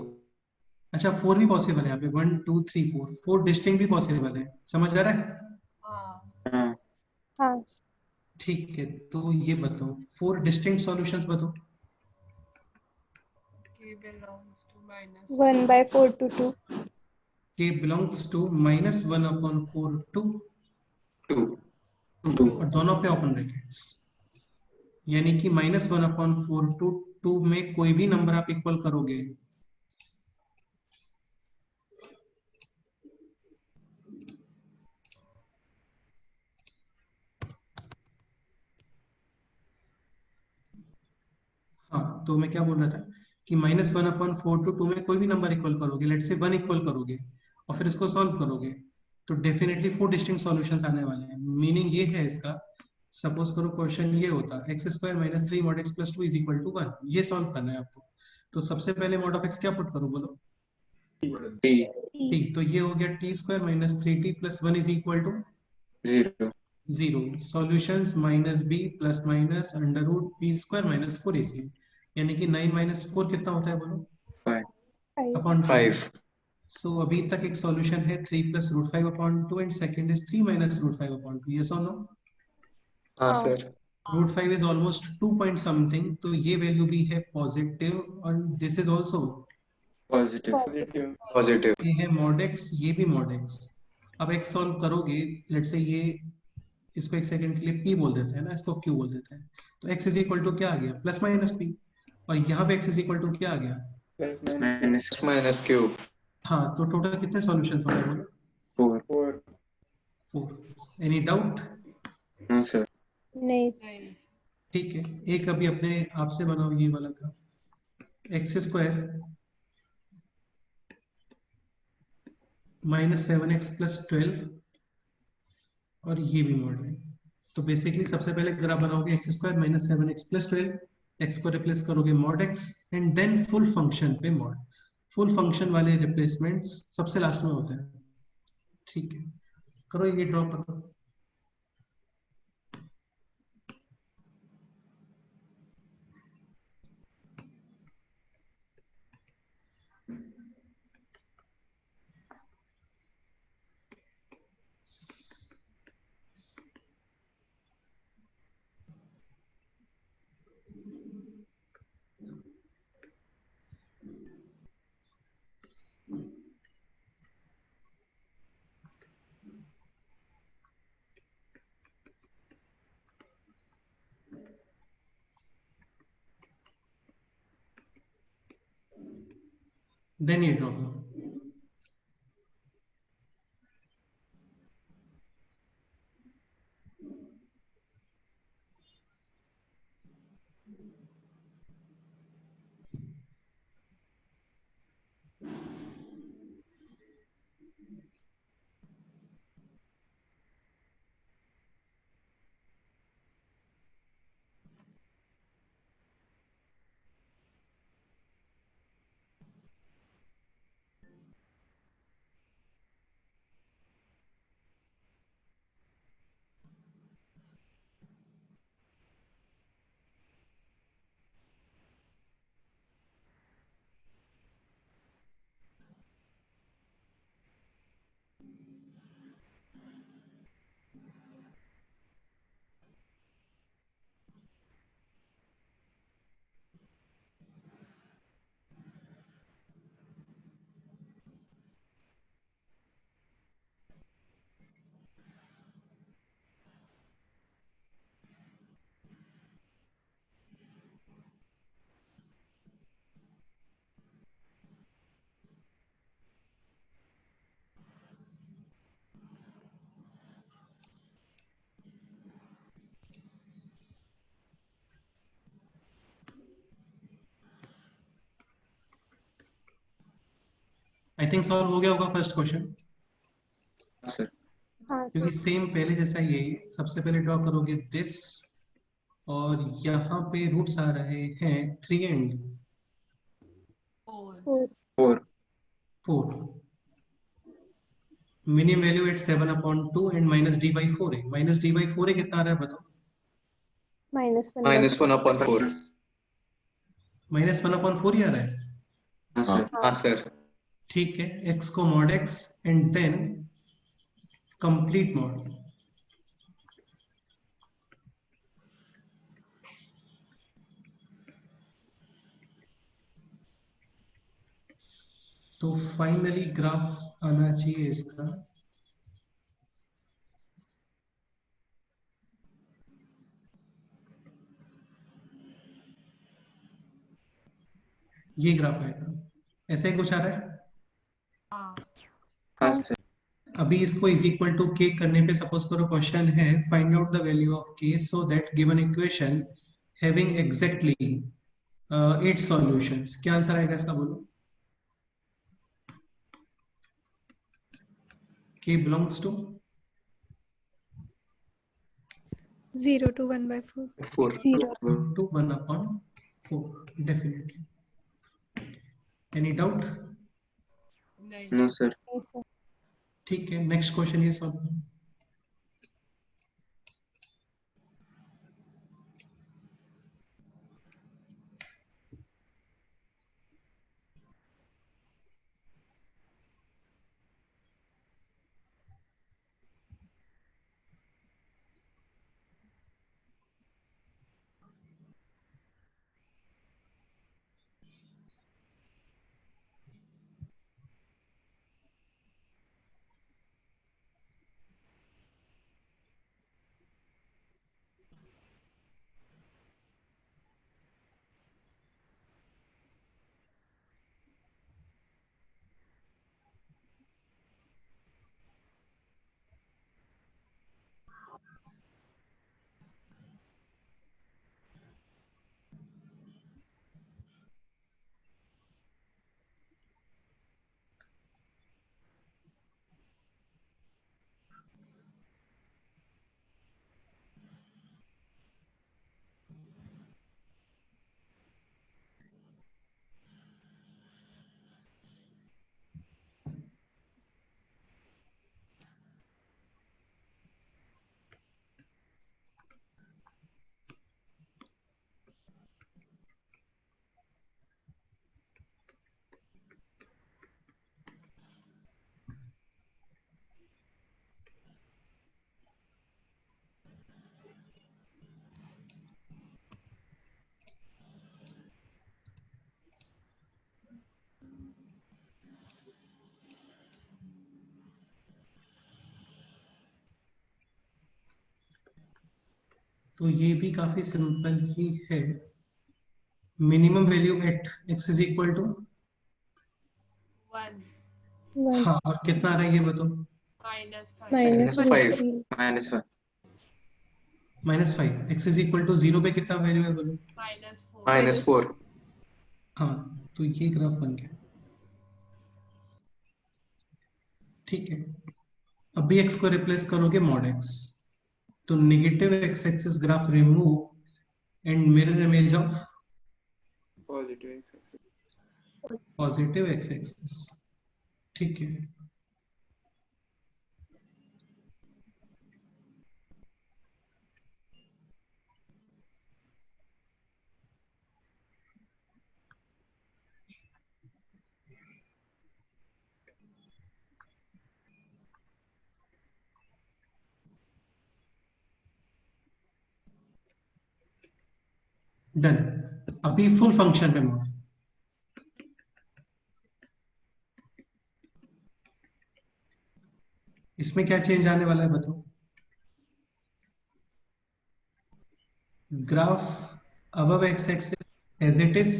अच्छा 4 भी पॉसिबल है यहाँ पे. 1 2 3 4 डिस्टिंक्ट भी पॉसिबल है. समझ आ रहा है? हाँ. हाँ. ठीक है. तो ये बताओ 4 डिस्टिंक्ट सॉल्यूशंस बताओ. 1/4 to 2. k belongs to -1/4 to 2. 2 और दोनों पे ओपन ब्रैकेट्स, यानी कि -1/4 to 2 में कोई भी नंबर आप इक्वल करोगे, हाँ तो मैं क्या बोल रहा था कि -1/4 टू 2 में कोई भी नंबर इक्वल करोगे, लेट से 1 इक्वल करोगे और फिर इसको सॉल्व करोगे, तो डेफिनेटली 4 डिस्टिंक्ट सॉल्यूशंस आने वाले हैं। मीनिंग ये है इसका, सपोज करो क्वेश्चन ये होता x² - 3 mod x + 2 = 1, ये सॉल्व करना है आपको। तो सबसे पहले mod ऑफ x क्या पुट करो बोलो? T t। तो ये हो गया t² - 3t + 1 = 0 0। Solutions -b + √b² - 4ac, यानी कि 9 - 4 कितना होता है बोलो? 5 5 अपॉन 2। 5 सो अभी तक एक सॉल्यूशन है 3 + √5/2 एंड सेकंड इज 3 - √5/2। यस और नो? हाँ हाँ sir √5 is almost 2 point something, तो ये वैल्यू भी है पॉजिटिव और this is also positive positive positive ये है mod x, ये भी mod x। अब x सॉल्व करोगे, लेट से ये इसको एक सेकंड के लिए p बोल देते हैं ना, इसको q बोल देते हैं, तो x = क्या आ गया? +- p। और यहाँ पे x = क्या आ गया? -q हाँ, तो टोटल कितने सॉल्यूशंस होंगे बोलो? 4 4। Any doubt? हाँ सर नहीं ठीक है, एक अभी अपने आप से बनाओ ये वाला था, x² -7x + 12, और ये भी मॉड है। तो बेसिकली सबसे पहले ग्राफ बनाओगे x² - 7x + 12, x को रिप्लेस करोगे mod x and then full function पे मॉड। फुल फंक्शन वाले रिप्लेसमेंट्स सबसे लास्ट में होते हैं। ठीक है, करो ये ड्रॉ करो। देन ये ड्रॉ करो। आई थिंक सॉल्व हो गया होगा फर्स्ट क्वेश्चन, सर हाँ क्योंकि सेम पहले जैसा यही, सबसे पहले ड्रॉ करोगे दिस, और यहाँ पे रूट्स आ रहे हैं 3 and 4 4 4। Minimum value at 7/2 and -d/4 है। -d/4 है कितना आ रहा है बताओ? -1/4 -1/4 -1/4 ही आ रहा है। हाँ सर हाँ सर ठीक है, x को mod x and then complete mod. तो फाइनली ग्राफ आना चाहिए इसका, ये ग्राफ आएगा, ऐसा ही कुछ आ रहा है। हाँ सर। अभी इसको इज इक्वल टू के करने पे सपोज करो क्वेश्चन है find out the value of K so that given equation having exactly 8 solutions, क्या आंसर आएगा इसका बोलो। K belongs to 0 to 1 by 4. 4. 0. to 1/4 definitely. Any doubt? No sir. Yes, sir. ठीक है, नेक्स्ट क्वेश्चन ये solve करो। तो ये भी काफी सिंपल ही है। Minimum value at x is equal to 1 1 हाँ, और कितना आ रहा है ये बताओ। -5 minus -5. 3 -5. -5 x is equal to 0 पे कितना वैल्यू है बोलो। -4 -4. हाँ, तो ये ग्राफ बन गया। ठीक है, अभी एक्स को रिप्लेस करोगे मॉड एक्स, तो negative x axis graph remove and mirror image of positive X axis. ठीक है, डन। अभी फुल फंक्शन पे मोड, इसमें क्या चेंज आने वाला है बताओ। Graph above x axis as it is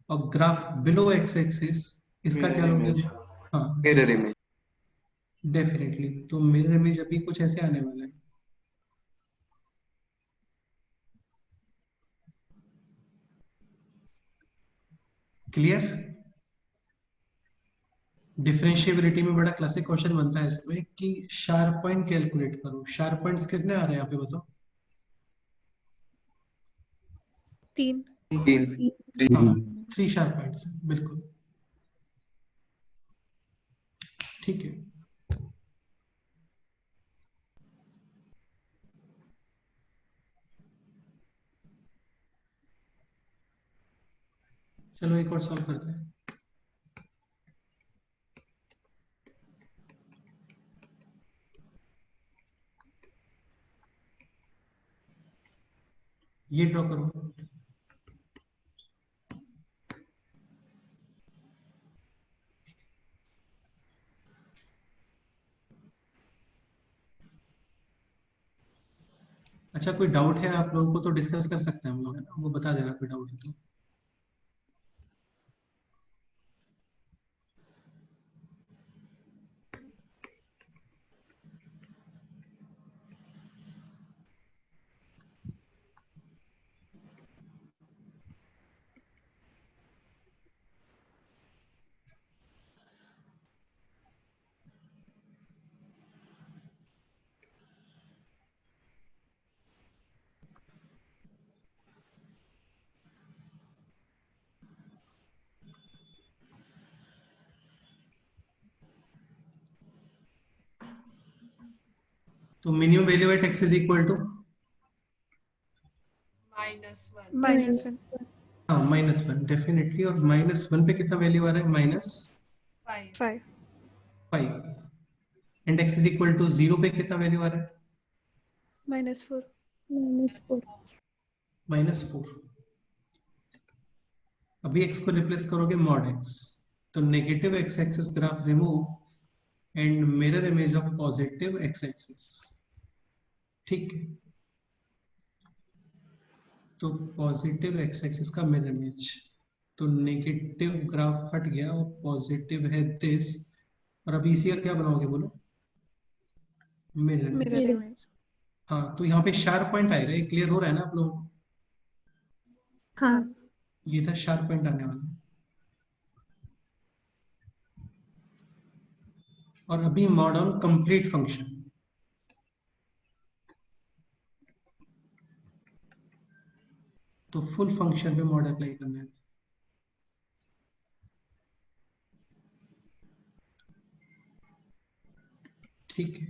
और ग्राफ बिलो एक्स एक्सिस इसका क्या लोगे। हाँ, Mirror image. डेफिनेटली। तो मिरर इमेज अभी कुछ ऐसे आने वाला है। क्लियर। डिफरेंशिएबिलिटी में बड़ा क्लासिक क्वेश्चन बनता है इसमें कि शार्प पॉइंट कैलकुलेट करो। शार्प पॉइंट्स कितने आ रहे हैं यहाँ पे बताओ। 3. 3. हाँ, 3 शार्प पॉइंट्स, बिल्कुल ठीक है। चलो एक और सॉल्व करते हैं। ये ड्रॉ करो। अच्छा, कोई डाउट है आप लोगों को तो डिस्कस कर सकते हैं हम लोग, है ना, वो बता देना कोई डाउट है तो। तो minimum value at x is equal to -1. -1. हाँ -1 डेफिनेटली, और -1 पे कितना वैल्यू आ रहा है? 5. 5. -5। And x is equal to 0 पे कितना वैल्यू आ रहा है? -4. -4. -4। अभी x को रिप्लेस करोगे मॉड x, तो negative x axis graph remove and mirror image of positive x axis. ठीक है, तो पॉजिटिव x एक्सिस का मिरर इमेज, तो नेगेटिव ग्राफ हट गया और पॉजिटिव है दिस, और अभी इसी का क्या बनाओगे बोलो? Mirror image. Mirror image. हाँ, तो यहाँ पे शार्प पॉइंट आएगा, ये क्लियर हो रहा है ना आप लोगों को? हाँ. ये था शार्प पॉइंट आने वाला। और अभी मॉड ऑन कंप्लीट फंक्शन, तो फुल फंक्शन पे मॉड अप्लाई करना है। ठीक है,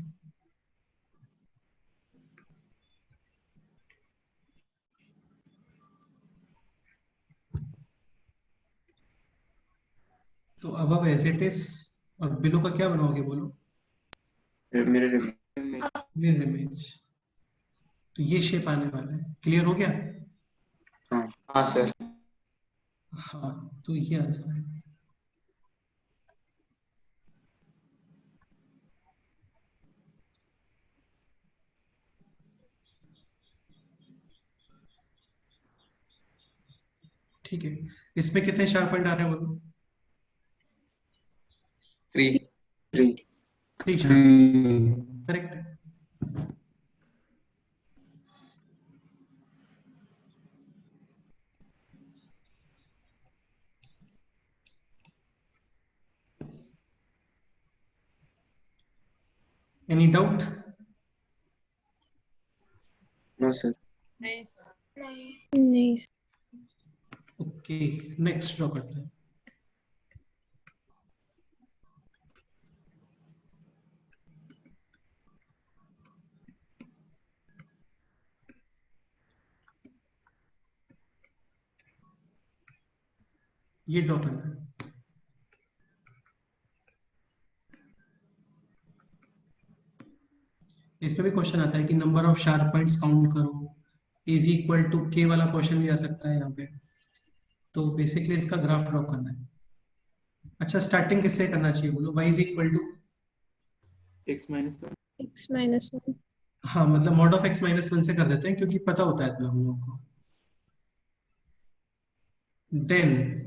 तो अब एज इट इज, और बिलो का क्या बनाओगे बोलो? मेरे मिरर इमेज। तो ये शेप आने वाला है, क्लियर हो गया? हाँ सर। हाँ, तो ये आंसर है। ठीक है, इसमें कितने शार्प पॉइंट आ रहे हैं बोलो? 3 3 3 शार्प, करेक्ट है। Any doubt? No sir. नहीं sir. नहीं. ओके, नेक्स्ट ड्रॉ करते हैं। ये ड्रॉ करना है। इसमें भी क्वेश्चन आता है कि number of sharp points count करो, इज इक्वल टू के वाला क्वेश्चन भी आ सकता है यहाँ पे। तो बेसिकली इसका ग्राफ ड्रॉ करना है। अच्छा, स्टार्टिंग किससे करना चाहिए बोलो? y is equal to x -1. X -1. हाँ, मतलब मॉड ऑफ x -1 से कर देते हैं, क्योंकि पता होता है हम लोगों को। Then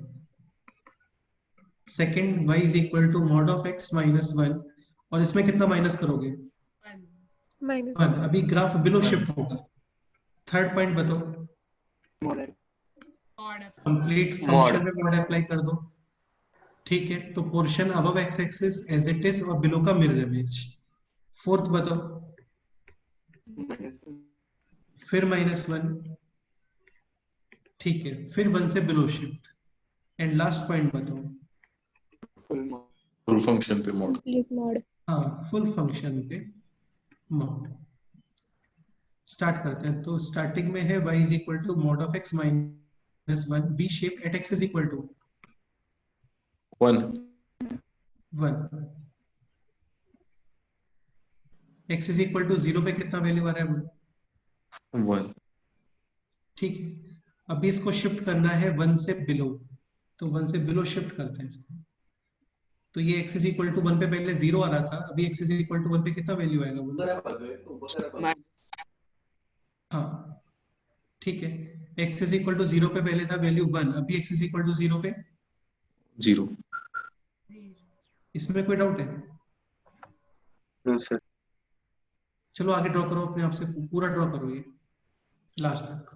second y is equal to mod of x -1, और इसमें कितना माइनस करोगे? 1. वन। -1. अभी ग्राफ बिलो शिफ्ट होगा। थर्ड पॉइंट बताओ। Mod Mod up. Complete mod function में मॉड अप्लाई कर दो। ठीक है, तो portion above x axis as it is और बिलो का मिरर इमेज। फोर्थ बताओ। -1. फिर -1। ठीक है, फिर 1 से below shift. And last point बताओ। Full mod. फुल फंक्शन पे मॉड। Complete mod. हाँ, फुल फंक्शन पे मॉड। स्टार्ट करते हैं। तो स्टार्टिंग में है y is equal to mod of x -1 V shape at x is equal to 1 1। x is equal to 0 पे कितना वैल्यू आ रहा है बोलो? 1 ठीक है, अभी इसको शिफ्ट करना है 1 से बिलो, तो 1 से बिलो शिफ्ट करते हैं इसको। तो ये x इज इक्वल टू 1 पे पहले 0 आ रहा था, अभी x इज इक्वल टू 1 पे कितना वैल्यू आएगा बोलो? हाँ, ठीक है, x इज इक्वल टू 0 पे पहले था वैल्यू 1, अभी x इज इक्वल टू 0 पे। 0। इसमें कोई डाउट है? No sir. चलो आगे ड्रॉ करो, अपने आप से पूरा ड्रॉ करो ये लास्ट तक।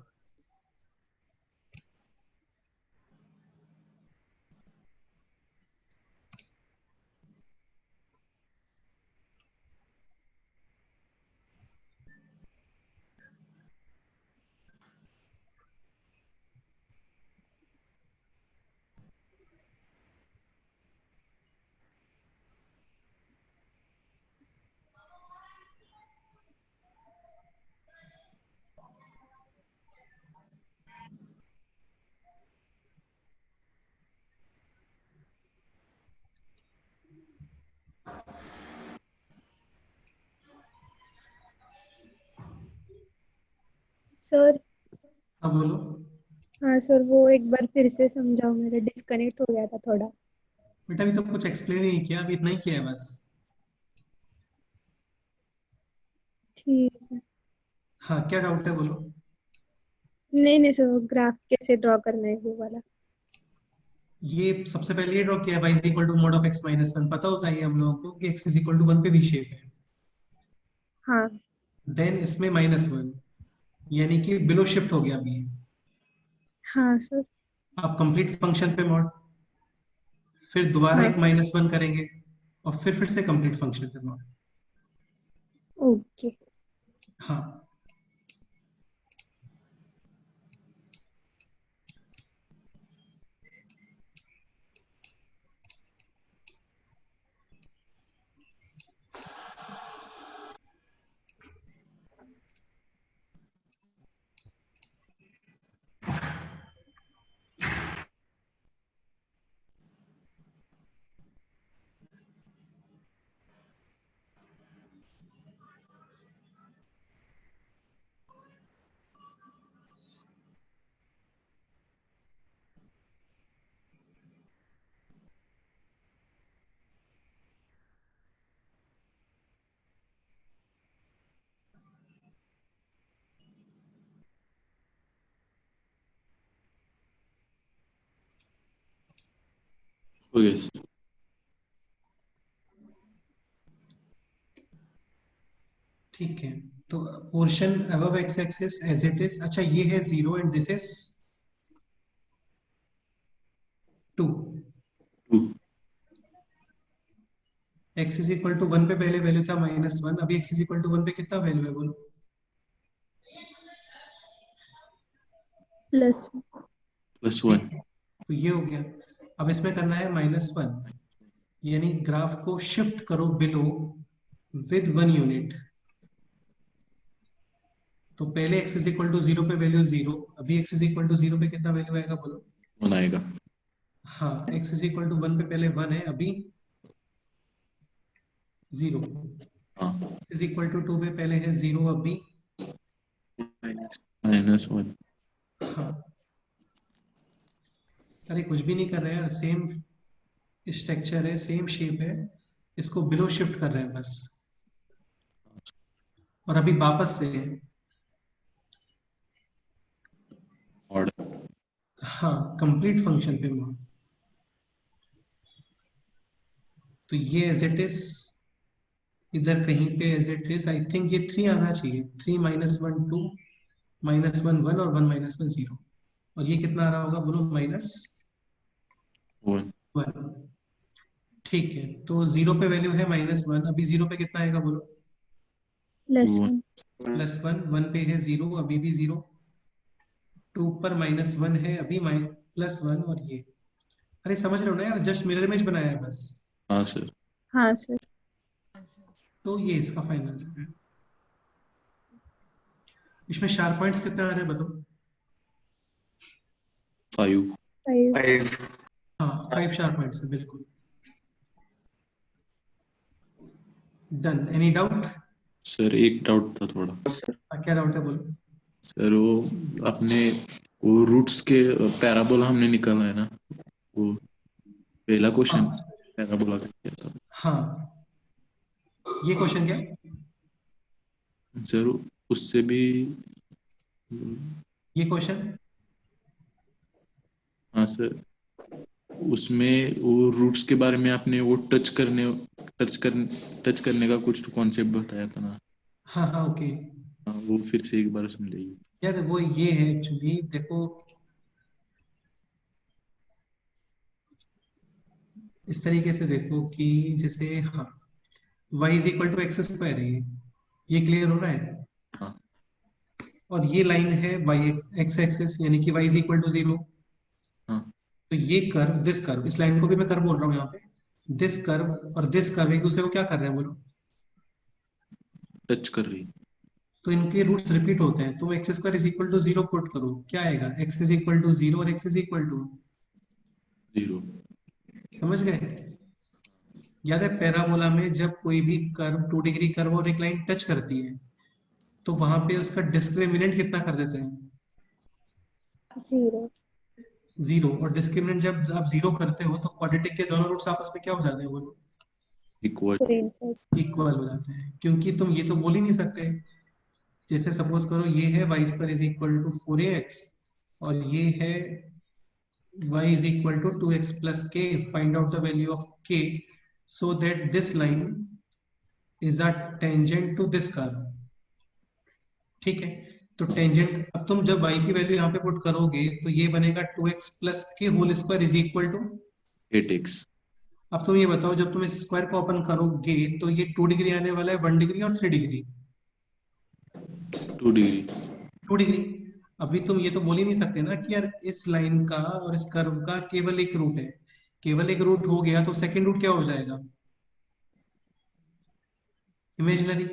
सर हाँ बोलो। हाँ सर, वो एक बार फिर से समझाओ, मेरा डिस्कनेक्ट हो गया था थोड़ा। बेटा अभी तो कुछ एक्सप्लेन ही नहीं किया, अभी इतना ही किया है बस। ठीक है। हाँ क्या डाउट है बोलो। नहीं नहीं सर, वो ग्राफ कैसे ड्रॉ करना है वो वाला। ये सबसे पहले ये ड्रॉ किया y is equal to mod of x minus one, पता होता है ये हम लोगों को कि x is equal to one पे वी शेप है। हाँ देन इसमें माइनस वन, यानी कि बिलो शिफ्ट हो गया अभी। हाँ सर। आप कंप्लीट फंक्शन पे मॉड, फिर दोबारा हाँ एक माइनस वन करेंगे और फिर से कंप्लीट फंक्शन पे मॉड। ओके। हाँ हो गया सर। ठीक है, तो portion above x axis as it is, अच्छा ये है zero and this is two. 2 x is equal to one पे पहले वैल्यू था माइनस वन, अभी x is equal to one पे कितना वैल्यू है बोलो। प्लस +1 तो ये हो गया। अब इसमें करना है माइनस वन, यानी ग्राफ को शिफ्ट करो बिलो विद वन यूनिट। तो पहले x is equal to zero पे वैल्यू जीरो, अभी x is equal to zero पे कितना वैल्यू आएगा बोलो। 1 आएगा। हाँ x is equal to one पे पहले वन है, अभी जीरो। हाँ x is equal to two पे पहले है जीरो, अभी -1 हाँ। अरे कुछ भी नहीं कर रहे हैं यार, सेम स्ट्रक्चर है, सेम शेप है, इसको बिलो शिफ्ट कर रहे हैं बस। और अभी वापस से और हाँ कंप्लीट फंक्शन पे वहां। तो ये एज इट इज इधर कहीं पे as it is, I think ये थ्री आना चाहिए, three minus one two, minus one one और वन माइनस वन जीरो। और ये कितना आ रहा होगा बोलो, माइनस 1 वन। ठीक है, तो जीरो पे वैल्यू है माइनस वन, अभी जीरो पे कितना आएगा बोलो। Plus 1 one. Plus one, one पे है जीरो, अभी भी जीरो। टू पर माइनस वन है, अभी प्लस वन, और ये अरे समझ रहे हो ना यार, जस्ट मिरर इमेज बनाया है बस। हाँ सर। हाँ सर। तो ये इसका फाइनल आंसर है। इसमें शार्प पॉइंट्स कितने आ रहे हैं बताओ। 5 फाइव। 5 हाँ 5 शार्प पॉइंट्स है बिल्कुल। Done, any doubt. सर एक डाउट था थोड़ा। क्या डाउट है बोलो। सर वो अपने वो रूट्स के पैराबोला हमने निकाला है ना, वो पहला क्वेश्चन हाँ पैराबोला का किया था। हाँ, ये क्वेश्चन क्या है? सर उससे भी ये क्वेश्चन हाँ सर, उसमें वो रूट्स के बारे में आपने वो टच करने का कुछ कॉन्सेप्ट बताया था ना। हाँ हाँ ओके। हाँ वो फिर से एक बार समझाइए। यार वो ये है एक्चुअली, देखो इस तरीके से देखो कि जैसे हाँ y is equal to x square है, ये क्लियर हो रहा है। हाँ और ये लाइन है y एक्स एक्सिस, यानी कि y is equal to zero. हाँ तो ये कर्व, दिस कर्व, इस लाइन को भी मैं कर्व बोल रहा हूँ यहाँ पे, दिस कर्व और दिस कर्व एक दूसरे को क्या कर रहे हैं बोलो। टच कर रही। तो इनके रूट्स रिपीट होते हैं, तुम x square is equal to zero put करो, क्या आएगा, x is equal to zero और एक्स इज इक्वल टू 0। समझ गए। याद है पैराबोला में जब कोई भी कर्व 2 डिग्री कर्व और एक लाइन टच करती है, तो वहां पे उसका डिस्क्रिमिनेंट कितना कर देते हैं? 0 0। और डिस्क्रिमिनेंट जब आप 0 करते हो तो क्वाड्रेटिक के दोनों रूट्स आपस में क्या हो जाते हैं? बोलो। इक्वल। सेम साइड इक्वल हो जाते हैं, क्योंकि तुम ये तो बोल ही नहीं सकते। जैसे सपोज करो ये है y square is equal to 4ax और ये है y is equal to 2x plus k. Find out the value of k so that this line is a tangent to this curve. ठीक है, तो टेंजेंट, अब तुम जब y की वैल्यू यहाँ पे पुट करोगे तो ये बनेगा 2x plus k whole square is equal to 8x। अब तुम ये बताओ जब तुम इस स्क्वायर को ओपन करोगे तो ये 2 डिग्री आने वाला है, 1 डिग्री और 3 डिग्री? 2 डिग्री। 2 डिग्री। अभी तुम ये तो बोल ही नहीं सकते ना कि यार इस लाइन का और इस कर्व का केवल एक रूट है। केवल एक रूट हो गया तो सेकंड रूट क्या हो जाएगा? इमेजिनरी।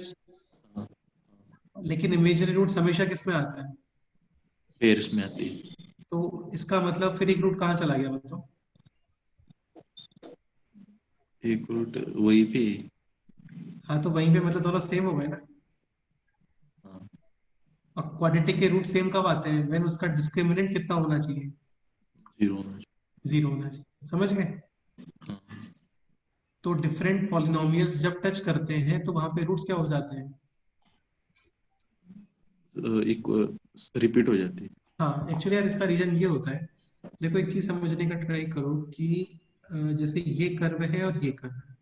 लेकिन इमेजिनरी रूट हमेशा किस में आता है? पेयर्स में आती है। तो इसका मतलब फिर एक रूट कहाँ चला गया बताओ? एक रूट वही पे। हाँ, तो वहीं पे मतलब दोनों सेम हो गए ना। हाँ, और क्वाड्रेटिक के रूट सेम कब आते हैं? व्हेन उसका डिस्क्रिमिनेंट कितना होना चाहिए? 0 होना 0 होना चाहिए। समझ गए? चाहिए। हाँ, तो डिफरेंट पॉलिनोमियल्स जब टच करते हैं तो वहां पे रूट्स क्या हो जाते हैं? रिपीट हो जाती है। हाँ, एक्चुअली यार इसका रीजन ये होता है, देखो एक चीज समझने का ट्राई करो कि जैसे ये कर्व है और ये कर्व है,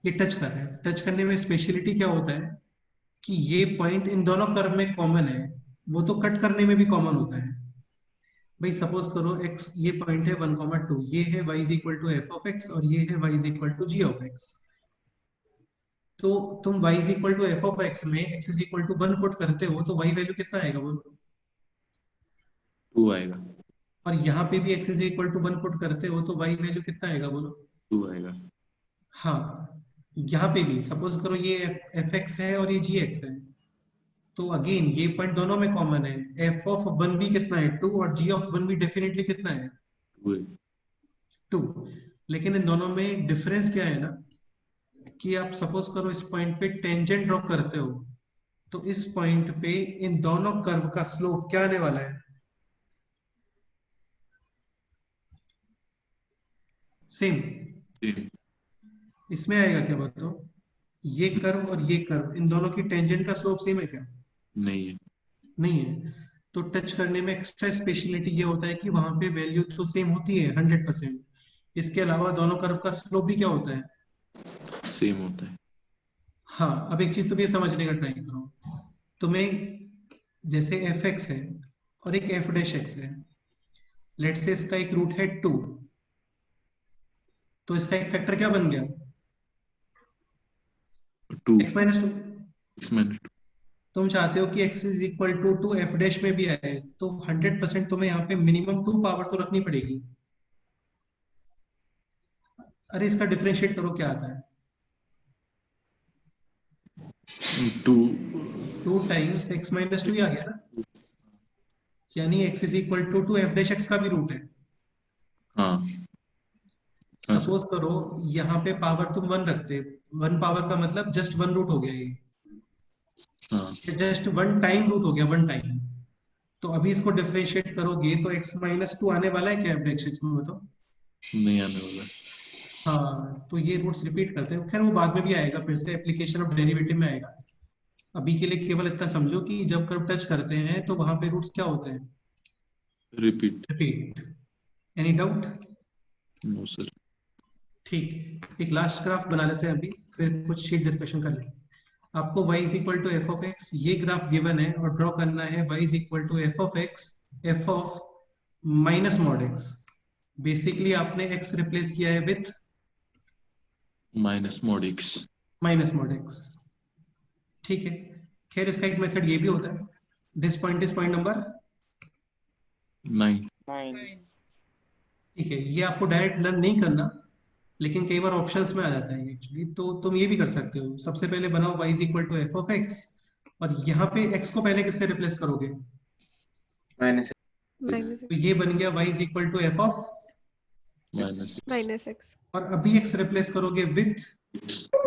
ये टच कर रहा है। टच करने में स्पेशलिटी क्या होता है कि ये पॉइंट इन दोनों कर्व में कॉमन है, वो तो कट करने में भी कॉमन होता है। भाई सपोज करो x, ये पॉइंट है 1,2, ये है y is equal to F of x और ये है y is equal to g of x. तो तुम y is equal to F of x में x is equal to 1 put करते हो तो y वैल्यू कितना आएगा बोलो? 2 आएगा। और यहाँ पे भी x is equal to 1 put करते हो तो y वैल्यू कितना आएगा बोलो? 2 आएगा। हाँ, यहाँ पे भी सपोज करो ये एफ एक्स है और ये जी एक्स है, तो अगेन ये पॉइंट दोनों में कॉमन है। एफ ऑफ 1 भी कितना है? 2। और जी ऑफ 1 भी डेफिनेटली कितना है? 2। लेकिन इन दोनों में डिफरेंस क्या है ना कि आप सपोज करो इस पॉइंट पे टेंजेंट ड्रॉ करते हो तो इस पॉइंट पे इन दोनों कर्व का स्लोप क्या आने वाला है? सेम। इसमें आएगा क्या बताओ? ये कर्व और ये कर्व, इन दोनों की टेंजेंट का स्लोप सेम है क्या? नहीं है। नहीं है। तो टच करने में एक्स्ट्रा स्पेशलिटी ये होता है कि वहां पे वैल्यू तो सेम होती है 100%। इसके अलावा दोनों कर्व का स्लोप भी क्या होता है? सेम होता है। हाँ, अब एक चीज तो ये समझने का ट्राई करो। तुम्हें जैसे एफ एक्स है और एक एफ डैश एक्स है, लेट से इसका एक रूट है 2, तो इसका एक फैक्टर क्या बन गया? 2 x माइनस 2। x minus 2। तुम चाहते हो कि x is equal to 2 f dash में भी आए, तो 100% तुम्हें यहाँ पे मिनिमम 2 पावर तो रखनी पड़ेगी। अरे इसका डिफरेंशिएट करो, क्या आता है? 2 टाइम्स x माइनस 2 ही आ गया ना, यानी x is equal to f dash x का भी रूट है। हाँ, सपोज करो यहाँ पे पावर तुम 1 रखते, 1 पावर का मतलब जस्ट 1 रूट हो गया, ये हाँ, जस्ट 1 टाइम रूट हो गया, 1 टाइम। तो अभी इसको डिफरेंशिएट करोगे तो x माइनस 2 आने वाला है क्या एफ डैश एक्स में बताओ? नहीं आने वाला। हाँ, तो ये रूट्स रिपीट करते हैं। खैर वो बाद में भी आएगा, फिर से एप्लीकेशन ऑफ डेरिवेटिव में आएगा। अभी के लिए केवल इतना समझो कि जब कर्व टच करते हैं तो वहां पे रूट्स क्या होते हैं? Repeat. Repeat. Any doubt? No sir. ठीक, एक लास्ट ग्राफ बना लेते हैं अभी, फिर कुछ शीट डिस्कशन कर लेंगे। आपको y is equal to F of x, ये ग्राफ गिवन है और ड्रॉ करना है y is equal to F of x f of minus mod x. Basically आपने x रिप्लेस किया है with minus mod x। Minus mod x. ठीक है, खैर इसका एक मेथड ये भी होता है, this point is point number 9। 9 ठीक है, ये आपको डायरेक्ट लर्न नहीं करना, लेकिन कई बार ऑप्शंस में आ जाता है एक्चुअली। तो तुम ये भी कर सकते हो, सबसे पहले बनाओ y is equal to F of x और यहाँ पे x को पहले किससे रिप्लेस करोगे? माइनस माइनस तो ये बन गया y is equal to F of, minus x. और अभी x रिप्लेस करोगे with,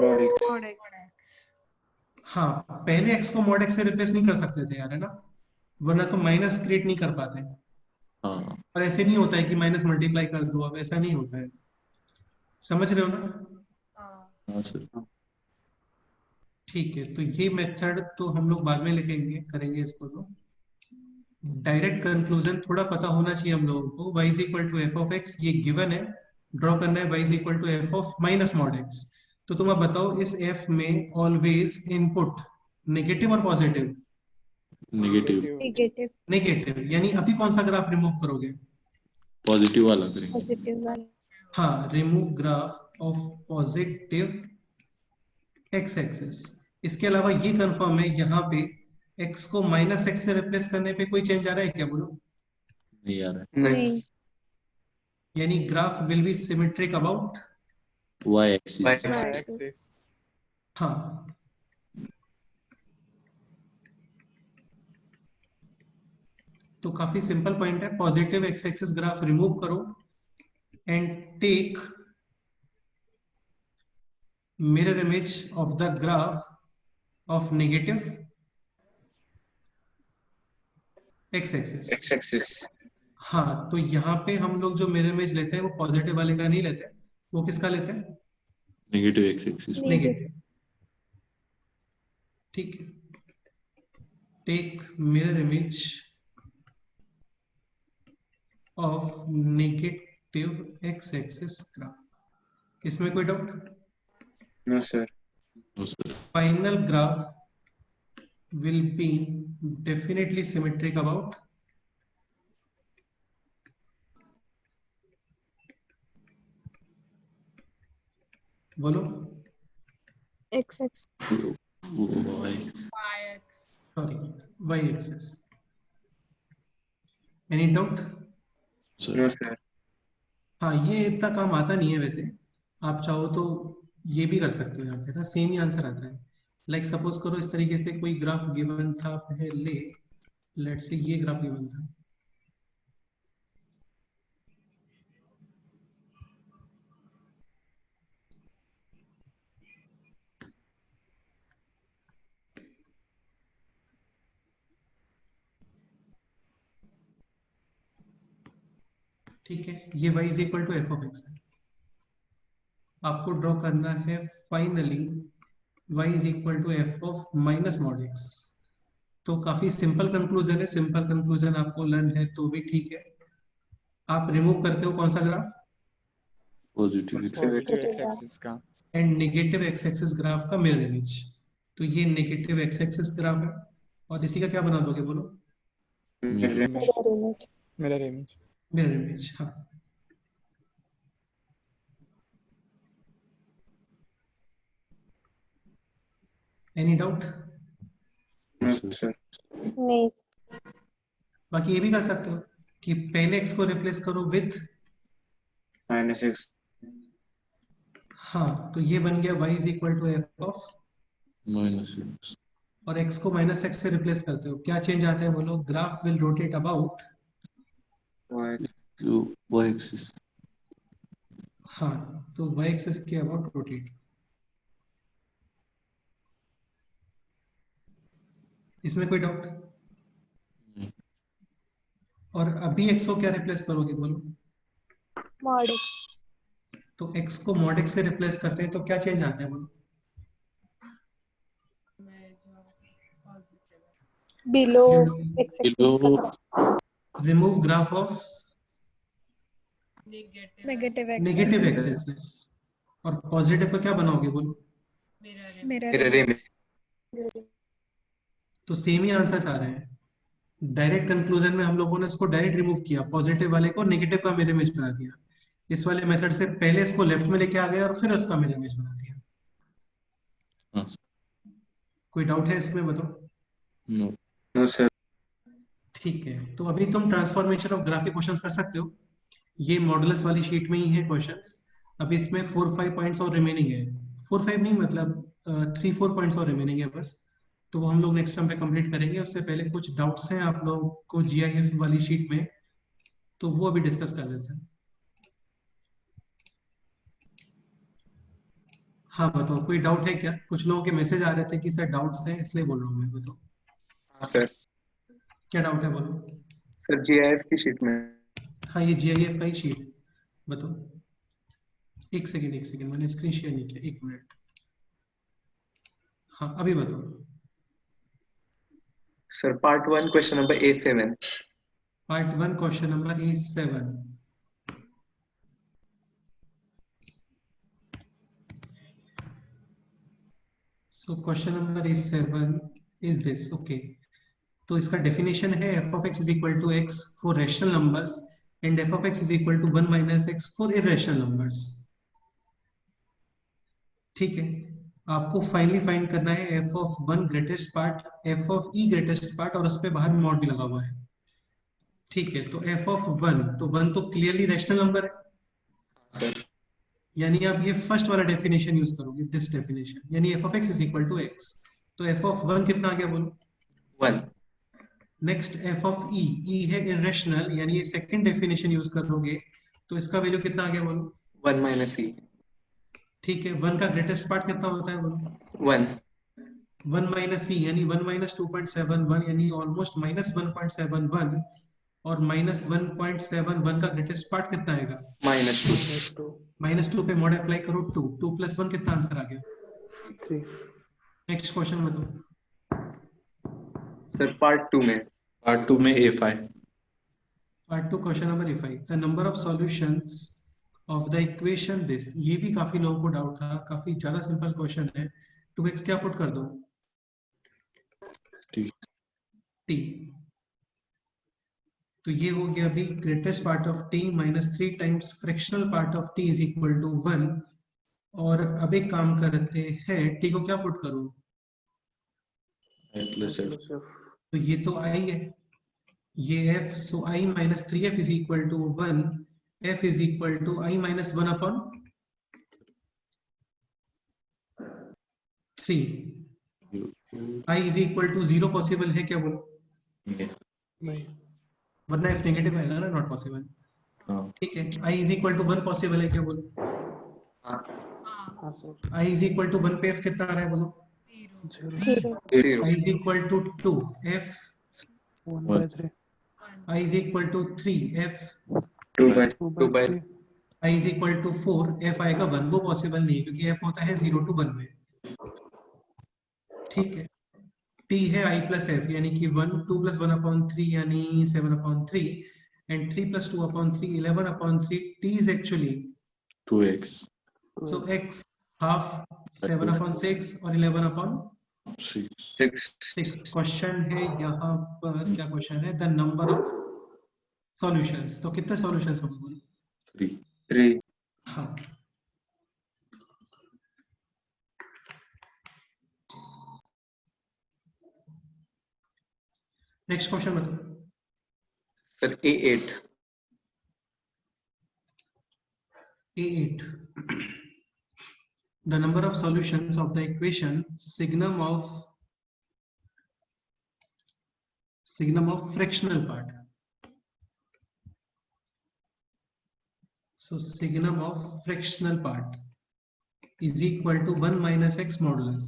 mod x Mod X. हाँ, पहले x को मॉड x से रिप्लेस नहीं कर सकते थे यार, है ना, वरना तो माइनस क्रिएट नहीं कर पाते। हाँ और ऐसे नहीं होता है कि माइनस मल्टीप्लाई कर दो, अब ऐसा नहीं होता है, समझ रहे हो ना? हाँ हाँ सर। ठीक है, तो ये मेथड तो हम लोग बाद में लिखेंगे, करेंगे इसको। तो डायरेक्ट कंक्लूजन थोड़ा पता होना चाहिए हम लोगों को। y is equal to F of x, ये गिवन है, ड्रॉ करना है y is equal to F of minus mod x. तो तुम अब बताओ, इस f में ऑलवेज इनपुट नेगेटिव और पॉजिटिव? नेगेटिव। नेगेटिव। नेगेटिव, यानी अभी कौन सा ग्राफ रिमूव करोगे? पॉजिटिव वाला करेंगे। पॉजिटिव वाला। हाँ, remove graph of positive X axis. इसके अलावा ये कंफर्म है, यहाँ पे x को माइनस एक्स से रिप्लेस करने पे कोई चेंज आ रहा है क्या, बोलो? नहीं आ रहा है। नहीं, नहीं। यानी graph will be symmetric about y axis. y y axis. हाँ। तो काफी सिंपल पॉइंट है, positive X axis graph remove करो and take mirror image of the graph of negative x axis. X axis. हाँ, तो यहाँ पे हम लोग जो मिरर इमेज लेते हैं वो पॉजिटिव वाले का नहीं लेते, वो किसका लेते हैं? Negative x axis. नेगेटिव। ठीक है, take mirror image of negative x axis graph. इसमें कोई doubt? No, sir. No sir. Final graph will be definitely symmetric about बोलो, x x. y yx. Sorry, y axis. Any doubt? Sir. No, sir. हाँ, ये इतना काम आता नहीं है वैसे, आप चाहो तो ये भी कर सकते हो, यहाँ पे ना सेम ही आंसर आता है। लाइक सपोज करो इस तरीके से कोई ग्राफ गिवन था पहले, लेट्स से ये ग्राफ गिवन था, ठीक है, ये y is equal to F of x है। आपको ड्रॉ करना है finally y is equal to F of minus mod x. तो काफी सिंपल कंक्लूजन है, सिंपल कंक्लूजन आपको लर्न है तो भी ठीक है। आप रिमूव करते हो कौन सा graph? Positive Positive x axis का. And negative x axis graph का मिरर इमेज। तो ये नेगेटिव एक्स एक्सिस ग्राफ है, और इसी का क्या बना दोगे, बोलो? Mirror. Mirror image. Mirror image. Mirror image. हाँ, एनी डाउट? No, sir. नहीं। बाकी ये भी कर सकते हो कि पहले x को रिप्लेस करो विथ, Minus x. हाँ, तो ये बन गया y is equal to F of, minus x. और x को माइनस एक्स से रिप्लेस करते हो, क्या चेंज आता है बोलो? Graph will rotate about, Y. y axis. हाँ, तो y एक्सिस के अबाउट रोटेट। इसमें कोई डाउट? और अभी x को क्या रिप्लेस करोगे, बोलो? Mod x. तो x को मॉड x से रिप्लेस करते हैं तो क्या चेंज आता है, बोलो? में जो positive है. बिलो एक्स एक्सिस Below- का। Remove graph of Negative. Negative x negative x axis, और पॉजिटिव का क्या बनाओगे, बोलो? Mirror image. Mirror Mirror image. तो सेम ही आंसर्स आ रहे हैं। डायरेक्ट कंक्लूजन में हम लोगों ने इसको डायरेक्ट रिमूव किया, पॉजिटिव वाले को नेगेटिव का मिरर इमेज बना दिया। इस वाले मेथड से पहले इसको लेफ्ट में लेके आ गए और फिर उसका मिरर इमेज बना दिया। हाँ। कोई डाउट है इसमें, बताओ? नो। No, sir. ठीक है, तो अभी तुम ट्रांसफॉर्मेशन ऑफ ग्राफ के क्वेश्चंस कर सकते हो, ये मॉडुलस वाली शीट में ही है क्वेश्चंस। अभी इसमें 4-5 पॉइंट्स और रिमेनिंग है, 4-5 नहीं, मतलब 3-4 पॉइंट्स और रिमेनिंग है बस। तो वो हम लोग नेक्स्ट टाइम पे कंप्लीट करेंगे। उससे पहले कुछ डाउट्स हैं आप लोगों को जीआईएफ वाली शीट में, तो वो अभी डिस्कस कर लेते हैं। हाँ बताओ, कोई डाउट है क्या? कुछ लोगों के मैसेज आ रहे थे कि सर डाउट्स हैं, इसलिए बोल रहा हूँ मैं। बताओ हाँ सर। क्या डाउट है, बोलो। सर GIF की शीट में। हाँ ये GIF का ही शीट। बताओ, एक सेकेंड, मैंने स्क्रीन शेयर नहीं किया, 1 मिनट। हाँ अभी बताओ। Sir part 1 question number A7। Part 1 question number A7। So question number A7 is this. Okay, तो इसका डेफिनेशन है f of x is equal to x for rational numbers and f of x is equal to 1 minus x for irrational numbers। ठीक है, आपको finally find करना है f of 1 greatest part, f of e greatest part, और उस पे बाहर में मॉड भी लगा हुआ है। ठीक है, तो f of 1, तो 1 तो क्लियरली रैशनल नंबर है, सर यानी आप ये फर्स्ट वाला डेफिनेशन यूज करोगे, दिस डेफिनेशन, यानी f of x is equal to x। तो f of 1 कितना आ गया बोलो? 1। नेक्स्ट f of e है इरेशनल, यानी ये सेकंड डेफिनेशन यूज करोगे, तो इसका वैल्यू कितना आ गया बोलो? 1 माइनस E। ठीक है, 1 का ग्रेटेस्ट पार्ट कितना होता है बोलो? 1। 1 माइनस ई यानी 1 माइनस 2.71, यानी ऑलमोस्ट माइनस 1.71, और माइनस 1.71 का ग्रेटेस्ट पार्ट कितना आएगा? -2। -2 पे मॉड अप्लाई करो, 2 + 1 कितना आंसर आ गया? 3। नेक्स्ट क्वेश्चन बताओ। सर पार्ट 2 में। पार्ट 2 में A5। Part 2 question number A5, the number of solutions of the equation this. ये भी काफी लोगों को डाउट था, काफी ज्यादा सिंपल क्वेश्चन है। 2x क्या पुट कर दो? t। तो ये हो गया अभी greatest part of t -3 times fractional part of t is equal to 1। और अब एक काम करते हैं, t को क्या पुट करूं? तो ये तो i है, ये f, so i - 3f is equal to 1, f is equal to i - 1 upon 3। i is equal to 0 possible है क्या बोलो? नहीं। वरना f नेगेटिव आएगा ना, नॉट पॉसिबल। ठीक है, i is equal to 1 possible है क्या बोलो? हाँ i इज इक्वल टू 1 पे f कितना आ रहा है बोलो? 0 0 i is equal to 2, f 1/3 i is equal to 3, f 2/3। i is equal to 4, f आएगा 1, वो पॉसिबल नहीं है क्योंकि f होता है 0 to 1 में। ठीक है, t है i plus f, यानी कि 1, 2 + 1 अपॉन 3 यानी 7/3, and 3 + 2 upon 3 11/3। t is actually 2x so x half 7/6 और 11/6। 6। क्वेश्चन है यहाँ पर, क्या क्वेश्चन है? The number of solutions. तो कितने सॉल्यूशंस होंगे बोलो? 3। हाँ, नेक्स्ट क्वेश्चन बताओ। Sir A8। A8, the number of solutions of the equation signum of fractional part। So signum of fractional part is equal to 1 minus x modulus।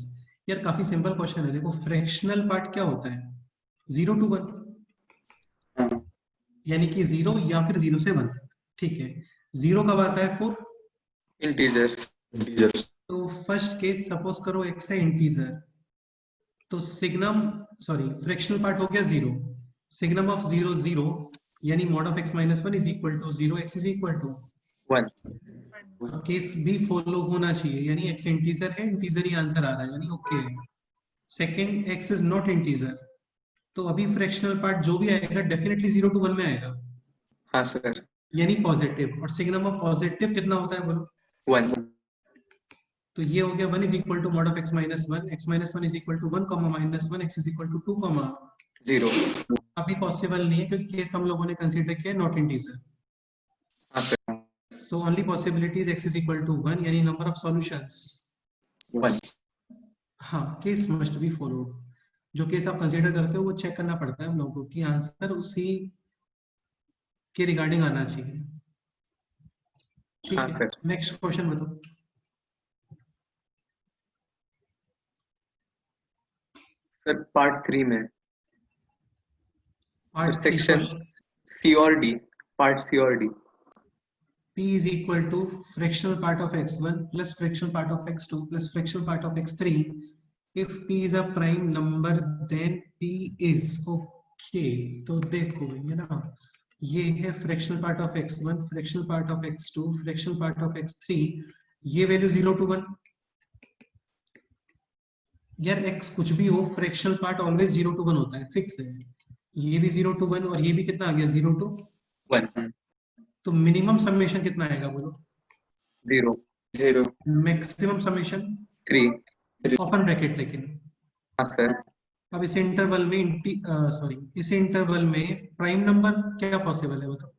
यार काफी simple question है, देखो फ्रैक्शनल पार्ट क्या होता है? 0 to 1, हाँ यानी कि 0 या फिर 0 से 1। ठीक है, 0 कब आता है? 4। इंटीजर्स। तो फर्स्ट केस सपोज करो x है इंटीजर, तो सिग्नम सॉरी फ्रैक्शनल पार्ट हो गया 0, सिग्नम ऑफ 0 0, यानी mod of x - 1 is equal to 0, x is equal to 1। Case भी फॉलो होना चाहिए, यानी x इंटीजर है, इंटीजर ही आंसर आ रहा है, यानी ओके है। Second, x is not integer, तो अभी फ्रैक्शनल पार्ट जो भी आएगा डेफिनेटली 0 to 1 में आएगा, हाँ सर। यानी पॉजिटिव। और सिग्नम ऑफ पॉजिटिव कितना होता है बोलो? 1। तो ये हो गया 1 is equal to mod of x - 1, x - 1 is equal to 1, -1, x is equal to 2, 0। अभी पॉसिबल नहीं है क्योंकि केस हम लोगों ने कंसीडर किया नॉट इंटीजर। हाँ sir. So only possibility is x is equal to 1, यानी नंबर ऑफ सॉल्यूशंस 1। हाँ, केस मस्ट बी फॉलोड। जो केस आप कंसीडर करते हो वो चेक करना पड़ता है हम लोगों को कि आंसर उसी के रिगार्डिंग आना चाहिए। ठीक हाँ है, सर। नेक्स्ट क्वेश्चन बताओ। सर पार्ट 3 में सर पार्ट 3 सेक्शन सी और डी, पार्ट सी और D. P is equal to fractional part of x1 plus fractional part of x2 plus fractional part of x3. If P is a prime number, then P is okay. तो देखो ये ना, ये है fractional part of x1, fractional part of x2, fractional part of x3. ये value 0 to 1. यार x कुछ भी हो, fractional part always 0 to 1 होता है, फिक्स है. ये भी 0 to 1 और ये भी कितना आ गया 0 to 1 तो मिनिमम समेशन कितना आएगा बोलो? 0 मैक्सिमम समेशन 3। ओपन ब्रैकेट लेकिन. हाँ सर। अब इस इंटरवल में इस इंटरवल में प्राइम नंबर क्या पॉसिबल है बताओ?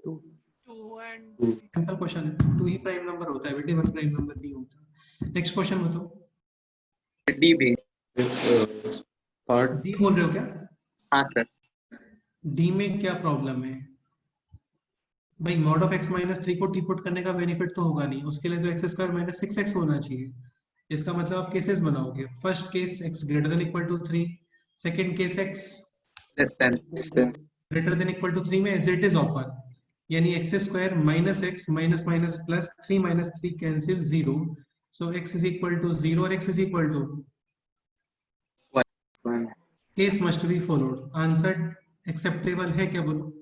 2 and सिंपल क्वेश्चन है, 2 ही प्राइम नंबर होता है बेटे, 1 प्राइम नंबर नहीं होता. नेक्स्ट क्वेश्चन बताओ. डी भी पार्ट डी बोल रहे हो क्या? हाँ सर। डी में क्या प्रॉब्लम है भाई? मॉड ऑफ x माइनस 3 को टी पुट करने का बेनिफिट तो होगा नहीं, उसके लिए तो एक्स स्क्वायर माइनस 6x होना चाहिए. इसका मतलब आप केसेस बनाओगे. First case x greater than equal to 3, second case x less than greater than equal to 3 में एज इट इज ओपन, यानी x square minus x minus minus plus 3 minus 3 cancel 0. So x is equal to 0 और x is equal to 1। Case must be followed. Answer acceptable है क्या बोलो?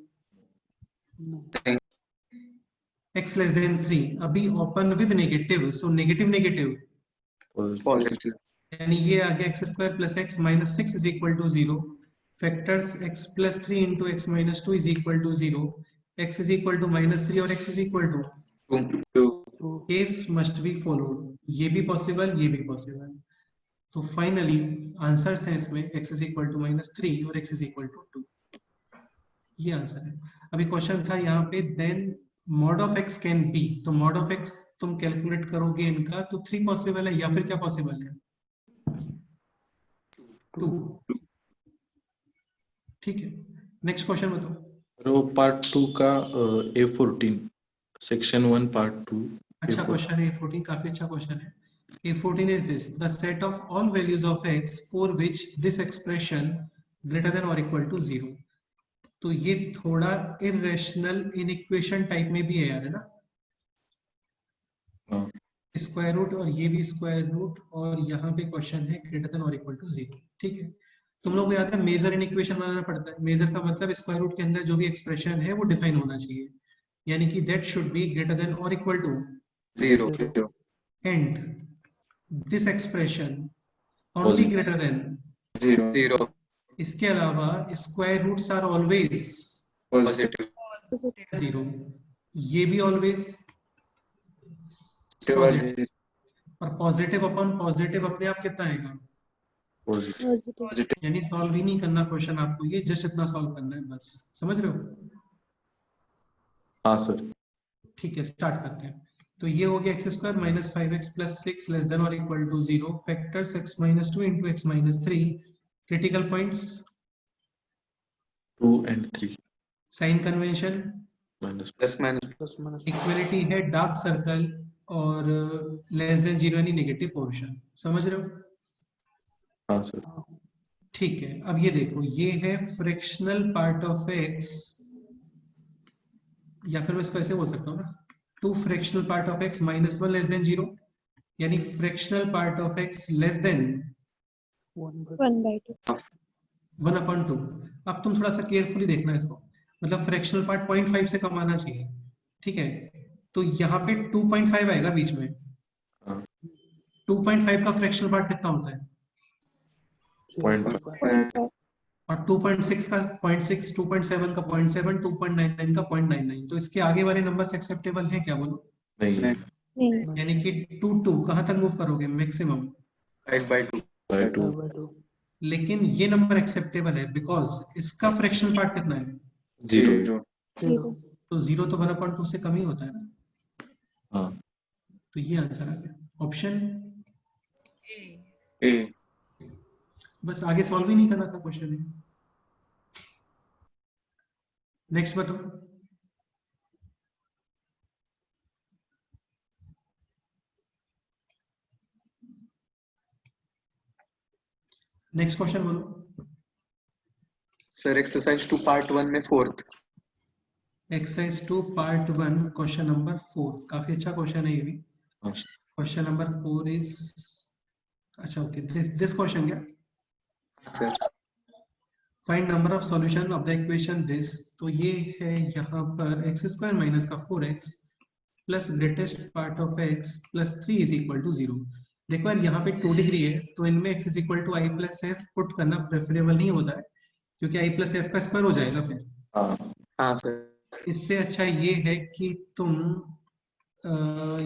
x less than 3 अभी open with negative, so negative negative positive यानी ये आ गया x square plus x minus 6 is equal to 0. Factors x plus 3 into x minus 2 is equal to 0. x is equal to minus 3 और x is equal to 2। Case must be followed. ये भी possible, ये भी possible. तो finally answers हैं इसमें x is equal to minus 3 और x is equal to 2. ये आंसर है. अभी क्वेश्चन था यहाँ पे then mod of x can be, तो मॉड ऑफ x तुम कैलकुलेट करोगे इनका तो 3 पॉसिबल है या फिर क्या पॉसिबल है? 2. ठीक है. नेक्स्ट क्वेश्चन बताओ. तो पार्ट 2 का A14 सेक्शन 1 पार्ट 2. अच्छा क्वेश्चन है A14, काफी अच्छा क्वेश्चन है. A14 is this: the set of all values of x for which this expression greater than or equal to 0. तो ये थोड़ा इरेशनल इनइक्वेशन टाइप में भी है यार, है ना? स्क्वायर रूट और ये भी स्क्वायर रूट और यहाँ पे क्वेश्चन है ग्रेटर देन और इक्वल टू 0. ठीक है. तुम लोग को याद है मेजर इनइक्वेशन बनाना पड़ता है. मेजर का मतलब स्क्वायर रूट के अंदर जो भी एक्सप्रेशन है वो डिफाइन होना चाहिए, यानी कि that should be greater than और equal to 0 and this expression only greater than 0 इसके अलावा square roots are always positive 0. ये भी ऑलवेज और पॉजिटिव अपॉन पॉजिटिव अपने आप कितना आएगा? पॉजिटिव. यानी सॉल्व ही नहीं करना क्वेश्चन आपको, ये जस्ट इतना सॉल्व करना है बस. समझ रहे हो? हाँ सर. ठीक है, स्टार्ट करते हैं. तो ये हो गया x square minus 5x plus 6 less than और equal to 0. Factors x minus 2 into x minus 3. Critical points 2 and 3 sign convention minus plus minus plus minus equality है डार्क सर्कल और लेस देन 0 यानी नेगेटिव पोर्शन. समझ रहे हो? हाँ sir. ठीक है. अब ये देखो, ये है फ्रैक्शनल पार्ट ऑफ x, या फिर मैं इसको ऐसे बोल सकता हूँ ना, 2 fractional part of x minus 1 less than 0, यानी fractional part of x less then 1/2. 1/2. अब तुम थोड़ा सा केयरफुली देखना इसको, मतलब फ्रैक्शनल पार्ट 0.5 से कम आना चाहिए. ठीक है. तो यहाँ पे 2.5 आएगा बीच में. हाँ. 2.5 का फ्रैक्शनल पार्ट कितना होता है? 0.5 और 2.6 का 0.6, 2.7 का 0.7, 2.99 का 0.99. तो इसके आगे वाले नंबर्स एक्सेप्टेबल हैं क्या बोलो? नहीं. नहीं. यानी कि 2 कहां तक मूव करोगे? मैक्सिमम 5/2 by 2 लेकिन ये नंबर एक्सेप्टेबल है बिकॉज इसका फ्रैक्शनल पार्ट कितना है? 0. 0. तो 0 तो 1/2 से कम ही होता है ना. हाँ. तो ये आंसर आ गया ऑप्शन ए. बस. आगे सॉल्व ही नहीं करना था क्वेश्चन. नेक्स्ट बताओ. नेक्स्ट क्वेश्चन बोलो। सर एक्सरसाइज 2 पार्ट 1 में 4th। Exercise 2 part 1 question number 4, काफी अच्छा क्वेश्चन है ये भी। क्वेश्चन नंबर 4 इज, अच्छा ओके, दिस क्वेश्चन क्या, sir find number of solution of the equation this. तो ये है यहाँ पर एक्स स्क्वायर माइनस का 4x plus greatest part of x plus 3 is equal to 0। देखो यार यहाँ पे 2 डिग्री है तो इनमें x is equal to I plus F put करना प्रेफरेबल नहीं होता है, क्योंकि आई प्लस एफ का स्क्वायर हो जाएगा फिर। हाँ सर। इससे अच्छा ये है कि तुम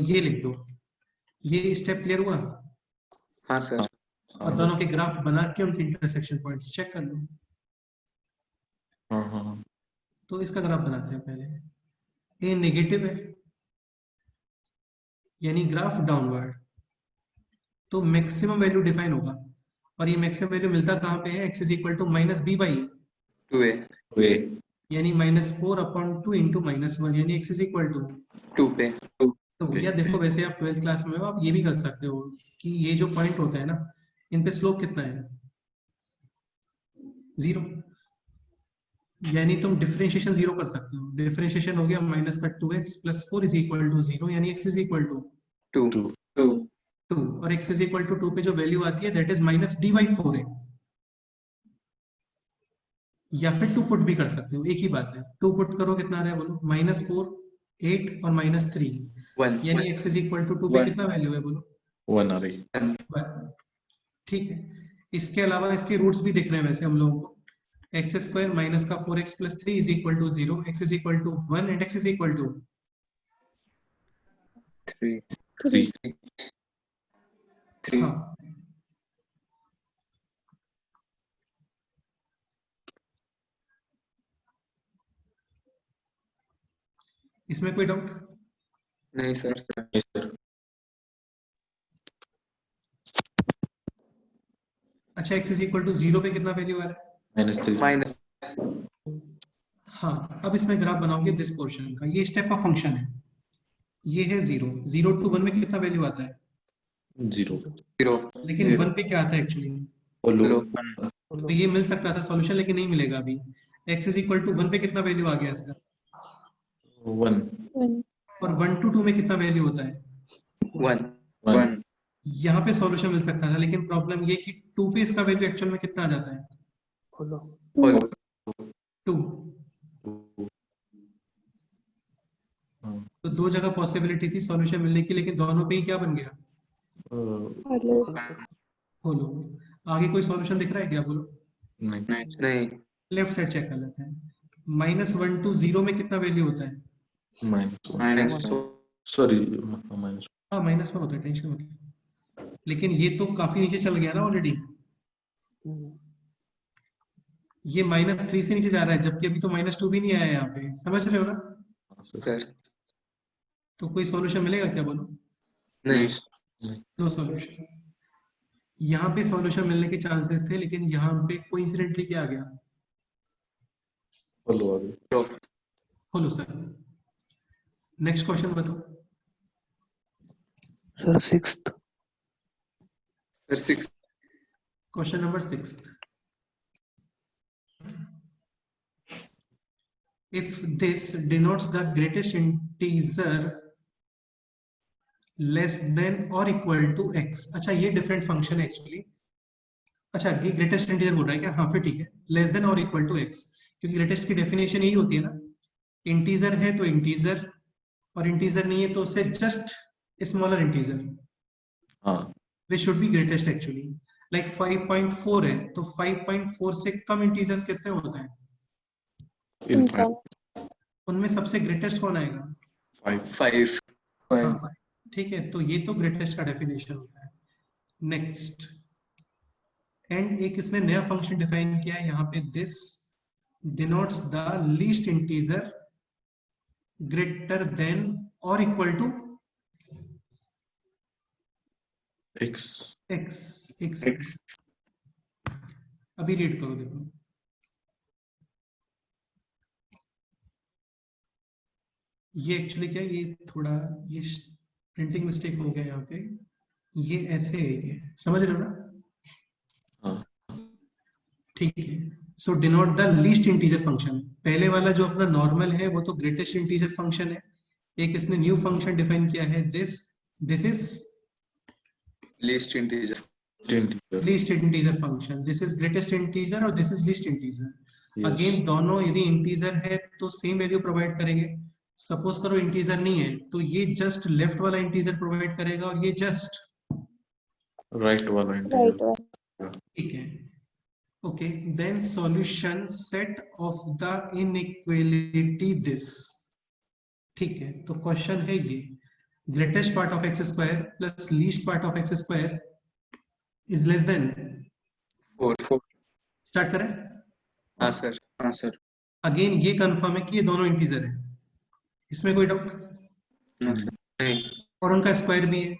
ये लिख दो। ये स्टेप क्लियर हुआ? हाँ सर। और दोनों के ग्राफ बना के उनके इंटरसेक्शन पॉइंट्स चेक कर लो। तो इसका ग्राफ बनाते हैं पहले। ए नेगेटिव है यानी ग्राफ डाउनवर्ड, तो मैक्सिमम वैल्यू डिफाइन होगा, और ये मैक्सिमम वैल्यू मिलता कहाँ पे है, x is equal to minus B by 2a यानी -4/2 इंटू -1 यानी x इज इक्वल टू 2 पे। तो या देखो, वैसे आप 12th क्लास में हो, आप ये भी कर सकते हो कि ये जो पॉइंट होता है ना, इन पे स्लोप कितना है, 0, यानी तुम डिफरेंशिएशन 0 कर सकते हो। डिफरेंशिएशन हो गया माइनस का 2x plus 4 is equal to 0 यानी x इज इक्वल टू 2 और x इज इक्वल टू 2 पे जो वैल्यू आती है दैट इज माइनस d/4 है, या फिर 2 पुट भी कर सकते हो, एक ही बात है। 2 पुट करो कितना आ रहा है बोलो, -4, 8 और -3 यानी x इज इक्वल टू 2 पे कितना वैल्यू है बोलो, 1 आ रही है। ठीक है। इसके अलावा इसके रूट्स भी दिख रहे हैं वैसे हम लोगों को, एक्स स्क्वायर माइनस का 4x plus 3 is equal to 0, x is equal to 1 and x is equal to 3। हाँ। इसमें कोई डाउट? नहीं सर। अच्छा, x इज इक्वल टू 0 पे कितना वैल्यू आ रहा है, माइनस। हाँ। अब इसमें ग्राफ बनाओगे दिस पोर्शन का, ये स्टेप ऑफ फंक्शन है, ये है 0 to 1 में कितना वैल्यू आता है, 0 लेकिन 1 पे क्या आता है एक्चुअली, तो ये मिल सकता था सॉल्यूशन, लेकिन नहीं मिलेगा अभी। x इज इक्वल टू 1 पे कितना वैल्यू आ गया इसका, 1 और 1 to 2 में कितना वैल्यू होता है, 1। यहाँ पे सॉल्यूशन मिल सकता था, लेकिन प्रॉब्लम ये कि 2 पे इसका वैल्यू एक्चुअल में कितना आ जाता है, 2। तो 2 जगह पॉसिबिलिटी थी सॉल्यूशन मिलने की, लेकिन दोनों पे ही क्या बन गया, होलो। आगे कोई सॉल्यूशन दिख रहा है क्या बोलो, नहीं। लेफ्ट साइड चेक कर लेते हैं। -1 to 0 में कितना वैल्यू होता है, सॉरी हाँ -1 होता है, टेंशन मत लो। लेकिन ये तो काफी नीचे चल गया ना ऑलरेडी, ये -3 से नीचे जा रहा है, जबकि अभी तो -2 भी नहीं आया यहाँ पे, समझ रहे हो ना। सर तो कोई सॉल्यूशन मिलेगा क्या बोलो, नहीं। No solution. यहाँ पे सॉल्यूशन मिलने के चांसेस थे, लेकिन यहाँ पे कोइंसिडेंटली क्या आ गया, होलो सर। नेक्स्ट क्वेश्चन बताओ sir 6th। Question number 6। If this denotes the greatest integer less than or equal to x, अच्छा ये डिफरेंट फंक्शन है एक्चुअली। अच्छा, ये ग्रेटेस्ट इंटीजर बोल रहा है क्या, हाँ फिर ठीक है, लेस देन और इक्वल टू x, क्योंकि ग्रेटेस्ट की डेफिनेशन यही होती है ना, इंटीजर है तो इंटीजर, और इंटीजर नहीं है तो उससे just smaller integer, which should be greatest actually. Like 5.4 है तो 5.4 से कम इंटीजर्स कितने होते हैं, उनमें सबसे ग्रेटेस्ट कौन आएगा, 5। हाँ, ठीक है। तो ये तो ग्रेटेस्ट का डेफिनेशन होता है। नेक्स्ट, एंड एक इसने नया फंक्शन डिफाइन किया है यहाँ पे, this denotes the least integer greater than और इक्वल टू x। अभी रीड करो, देखो ये एक्चुअली क्या है, ये थोड़ा ये प्रिंटिंग मिस्टेक हो गया यहाँ पे, ये ऐसे है, ये समझ रहे हो ना, ठीक है, so denote the least integer function. पहले वाला जो अपना नॉर्मल है वो तो ग्रेटेस्ट इंटीजर फंक्शन है, एक इसने न्यू फंक्शन डिफाइन किया है this is least integer least integer function, this is greatest integer और this is least integer. Again दोनों यदि इंटीजर है तो सेम वैल्यू प्रोवाइड करेंगे। सपोज करो इंटीजर नहीं है तो ये जस्ट लेफ्ट वाला इंटीजर प्रोवाइड करेगा और ये जस्ट राइट वाला इंटीजर। ठीक है, okay, then solution set of the inequality this. ठीक है, तो क्वेश्चन है ये greatest part of x square plus least part of x square is less than 4। Start करें। हाँ सर। अगेन ये कंफर्म है कि ये दोनों इंटीजर है, इसमें कोई डाउट नहीं। और उनका स्क्वायर भी है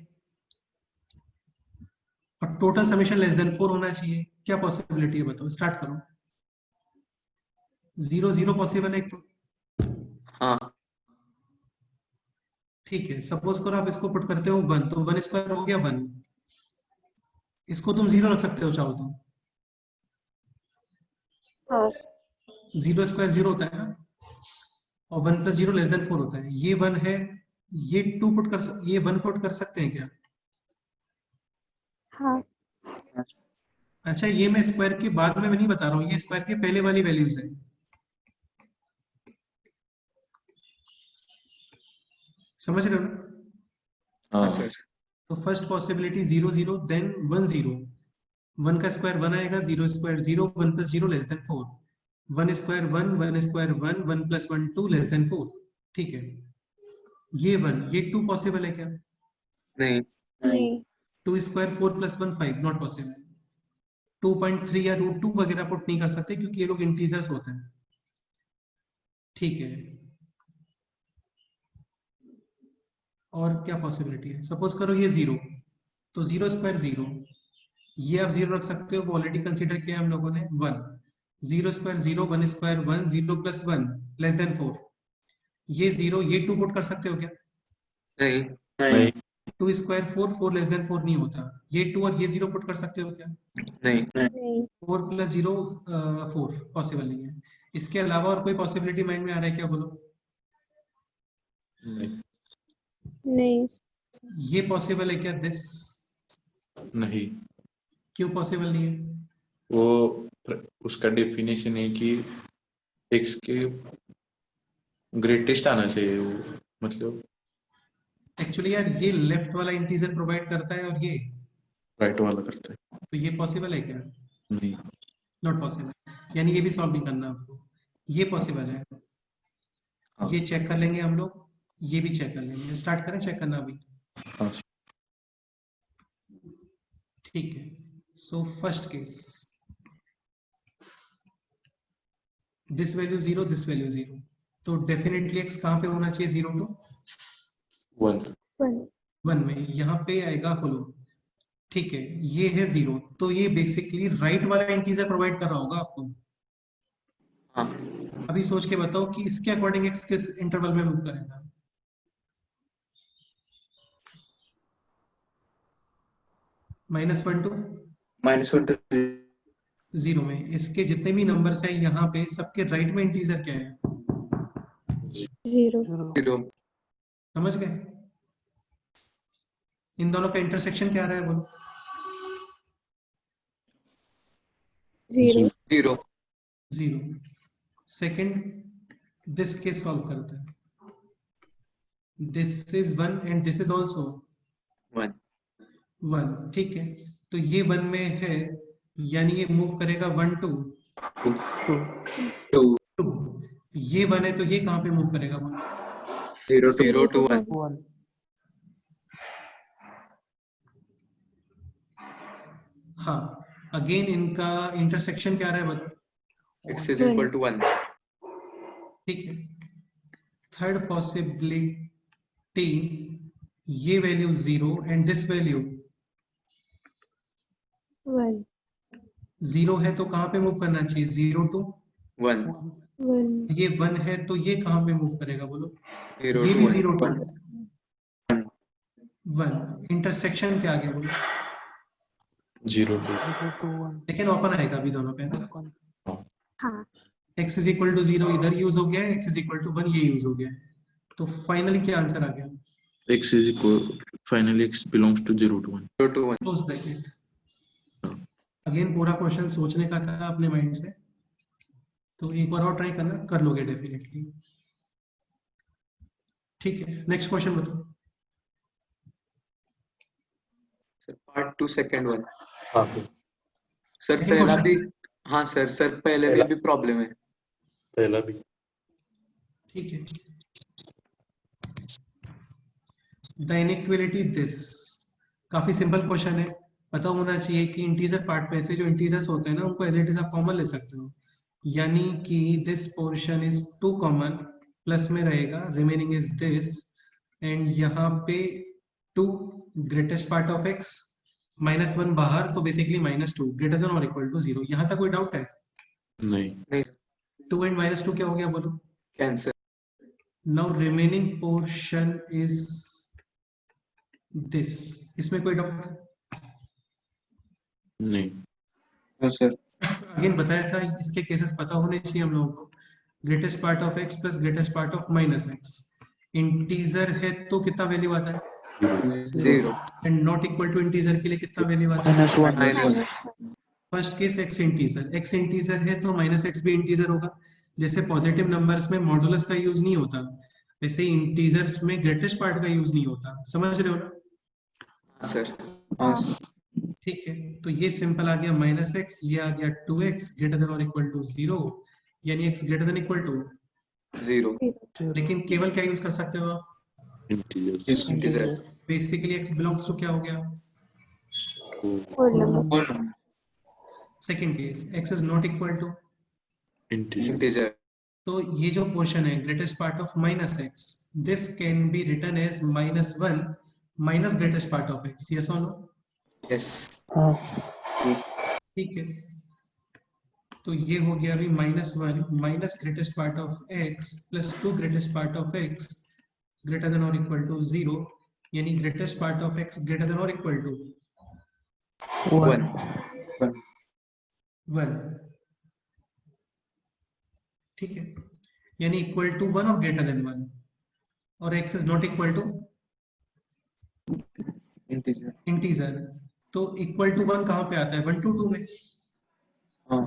और टोटल समेशन लेस देन 4 होना चाहिए। क्या पॉसिबिलिटी है बताओ, स्टार्ट करो। 0 0 पॉसिबल है तो हाँ ठीक है, सपोज करो आप इसको पुट करते हो 1 तो 1 स्क्वायर हो गया 1, इसको तुम 0 रख सकते हो चाहो तो। 0 स्क्वायर 0 होता है ना, और 1 प्लस 0 लेस देन 4 होता है। ये 1 है, ये 2 पुट कर ये 1 पुट कर सकते हैं क्या? हाँ। अच्छा, ये मैं स्क्वायर के बाद में नहीं बता रहा हूँ, ये स्क्वायर के पहले वाली वैल्यूज है। समझ रहे हो ना? हाँ सर। तो फर्स्ट पॉसिबिलिटी 0 0 देन 1 0, 1 का स्क्वायर 1 आएगा, 0 square 0, 1 plus 0 less than 4, 1 square 1, 1 square 1, 1 plus 1 2 less than 4। ठीक है, ये 1 ये 2 पॉसिबल है क्या? नहीं। 2 स्क्वायर 4 प्लस 1 5 नॉट पॉसिबल। 2.3 या √2 वगैरह पुट नहीं कर सकते क्योंकि ये लोग इंटीजर्स होते हैं। ठीक है, और क्या पॉसिबिलिटी है? सपोज करो ये 0, तो 0 स्क्वायर 0, ये आप 0 रख सकते हो, वो ऑलरेडी कंसीडर किया हम लोगों ने। 1 0 square 0, 1 square 1, 0 plus 1 less than 4, ये 0 ये 2 पुट कर सकते हो क्या? नहीं। 2 स्क्वायर 4, 4 लेस देन 4 नहीं होता, ये 2 और ये 0 पुट कर सकते हो क्या? नहीं। 4 प्लस 0 4 पॉसिबल नहीं है। इसके अलावा और कोई पॉसिबिलिटी माइंड में आ रहा है क्या, बोलो? नहीं। ये पॉसिबल है क्या दिस? नहीं, क्यों पॉसिबल नहीं है? वो उसका डेफिनेशन है कि एक्स के ग्रेटेस्ट आना चाहिए वो, मतलब एक्चुअली यार ये लेफ्ट वाला इंटीजर प्रोवाइड करता है और ये राइट वाला करता है। तो ये पॉसिबल है क्या? नहीं। नॉट पॉसिबल, यानी ये भी सॉल्व नहीं करना आपको। ये पॉसिबल है, हाँ। ये चेक कर लेंगे हम लोग, ये भी चेक कर लेंगे। स्टार्ट करें चेक करना अभी। हाँ। ठीक है, so first case this value 0 this value 0, तो डेफिनेटली एक्स कहां पे होना चाहिए? 0 to 1 में, यहाँ पे आएगा होलो। ठीक है, ये है 0, तो ये बेसिकली राइट वाला इंटीजर प्रोवाइड कर रहा होगा आपको। हाँ। अभी सोच के बताओ कि इसके अकॉर्डिंग एक्स किस इंटरवल में मूव करेगा? -1 to -1 to 0 में इसके जितने भी नंबर्स हैं यहाँ पे सबके राइट में इंटीजर क्या है? 0। 0। समझ गए? इन दोनों का इंटरसेक्शन क्या रहा है, बोलो? 0। 0। 0। सेकंड दिस केस सॉल्व करते हैं। This is 1 and this is also 1। 1। ठीक है, तो ये 1 में है, यानी ये मूव करेगा 1 to 2। ये 1 है तो ये कहां पे मूव करेगा? 0 to 1। हाँ, अगेन इनका इंटरसेक्शन क्या रहा है बताओ? x is equal to 1। ठीक है, थर्ड पॉसिबिलिटी ये वैल्यू 0 एंड दिस वैल्यू 1। 0 है तो कहां पे मूव करना चाहिए? 0 to 1। 1। ये 1 है तो ये कहां पे मूव करेगा बोलो? 0 ये to भी 1। 0 to 1। इंटरसेक्शन क्या आ गया बोलो? 0 2 0 2 1 लेकिन ओपन आएगा अभी दोनों पे ना। 1 हाँ x इज इक्वल टू 0 इधर यूज हो गया है, x इज इक्वल टू 1 ये यूज हो गया है, तो फाइनली क्या आंसर आ गया? x is equal finally x belongs to 0 to 1 0 to 1. Close bracket. Again पूरा क्वेश्चन सोचने का था अपने माइंड से, तो एक बार और ट्राई करना, कर लोगे डेफिनेटली। ठीक है, नेक्स्ट क्वेश्चन बताओ। Sir part 2 second one. हाँ सर Second पहला question? भी, हाँ सर पहले में पहला। भी प्रॉब्लम है। पहला भी ठीक है, द इनइक्वालिटी दिस, काफी सिंपल क्वेश्चन है, पता होना चाहिए कि इंटीजर पार्ट में से जो इंटीजर्स होते हैं ना उनको एज इट इज आप कॉमन ले सकते हो, यानी कि this portion is 2 common, plus में रहेगा, रिमेनिंग इज दिस, एंड यहाँ पे 2 ग्रेटेस्ट पार्ट ऑफ x, -1 बाहर, तो बेसिकली -2 ग्रेटर देन और इक्वल टू 0। यहाँ तक कोई डाउट है? नहीं 2 एंड -2 क्या हो गया बोलो? Cancer. Now remaining portion is this, इसमें कोई डाउट? नहीं नो सर। अगेन बताया था इसके केसेस पता होने चाहिए हम लोगों को। Greatest part of x plus greatest part of -x, integer है तो कितना वैल्यू आता है? 0 and not equal to integer के लिए कितना वैल्यू आता है? -1 फर्स्ट केस x इंटीजर है तो -x भी इंटीजर होगा। जैसे पॉजिटिव नंबर्स में मॉडुलस का यूज नहीं होता, वैसे इंटीजर्स में ग्रेटेस्ट पार्ट का यूज नहीं होता, समझ रहे हो ना? सर। ठीक है, तो ये सिंपल आ गया -x, ये आ गया 2x ग्रेटर देन और इक्वल टू 0, यानी x greater than equal to 0 लेकिन केवल क्या यूज कर सकते हो आप? Integer integer. Basically x belongs to क्या हो गया? Whole number. Second case x is not equal to, integer integer. तो ये जो पोर्शन है greatest part of -x, this can be written as -1 minus greatest part of x, yes और no? Yes. हाँ ठीक है, तो ये हो गया अभी -1 minus greatest part of x plus 2 greatest part of x greater than और इक्वल टू 0, यानी greatest part of x greater than और इक्वल टू 1 1। ठीक है, यानी इक्वल टू 1 और ग्रेटर देन 1, और x is not equal to integer. Integer, तो equal to 1 कहाँ पे आता है? 1 to 2 में। हाँ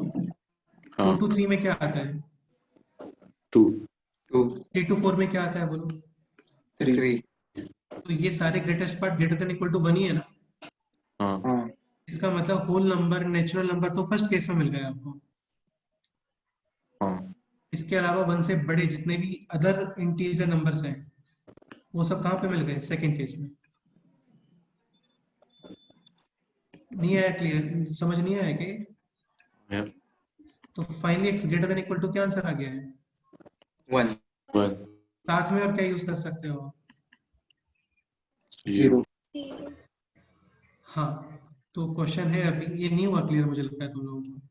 2 to 3 में क्या आता है? 2 2 3 to 4 में क्या आता है बोलो? 3 तो ये सारे greatest part greater than equal to 1 ही है ना। हाँ हाँ इसका मतलब होल नंबर, नेचुरल नंबर तो फर्स्ट केस में मिल गया आपको। हाँ इसके अलावा 1 से बड़े जितने भी अदर इंटीजर नंबर्स हैं वो सब कहाँ पे मिल गए? सेकंड केस में। नहीं आया? क्लियर? समझ नहीं आया कि? Yeah. तो finally x greater than equal to क्या आंसर आ गया है? 1 1 साथ में और क्या यूज कर सकते हो? 0 हाँ, तो क्वेश्चन है अभी ये नहीं हुआ क्लियर, मुझे लगता है तुम लोगों को।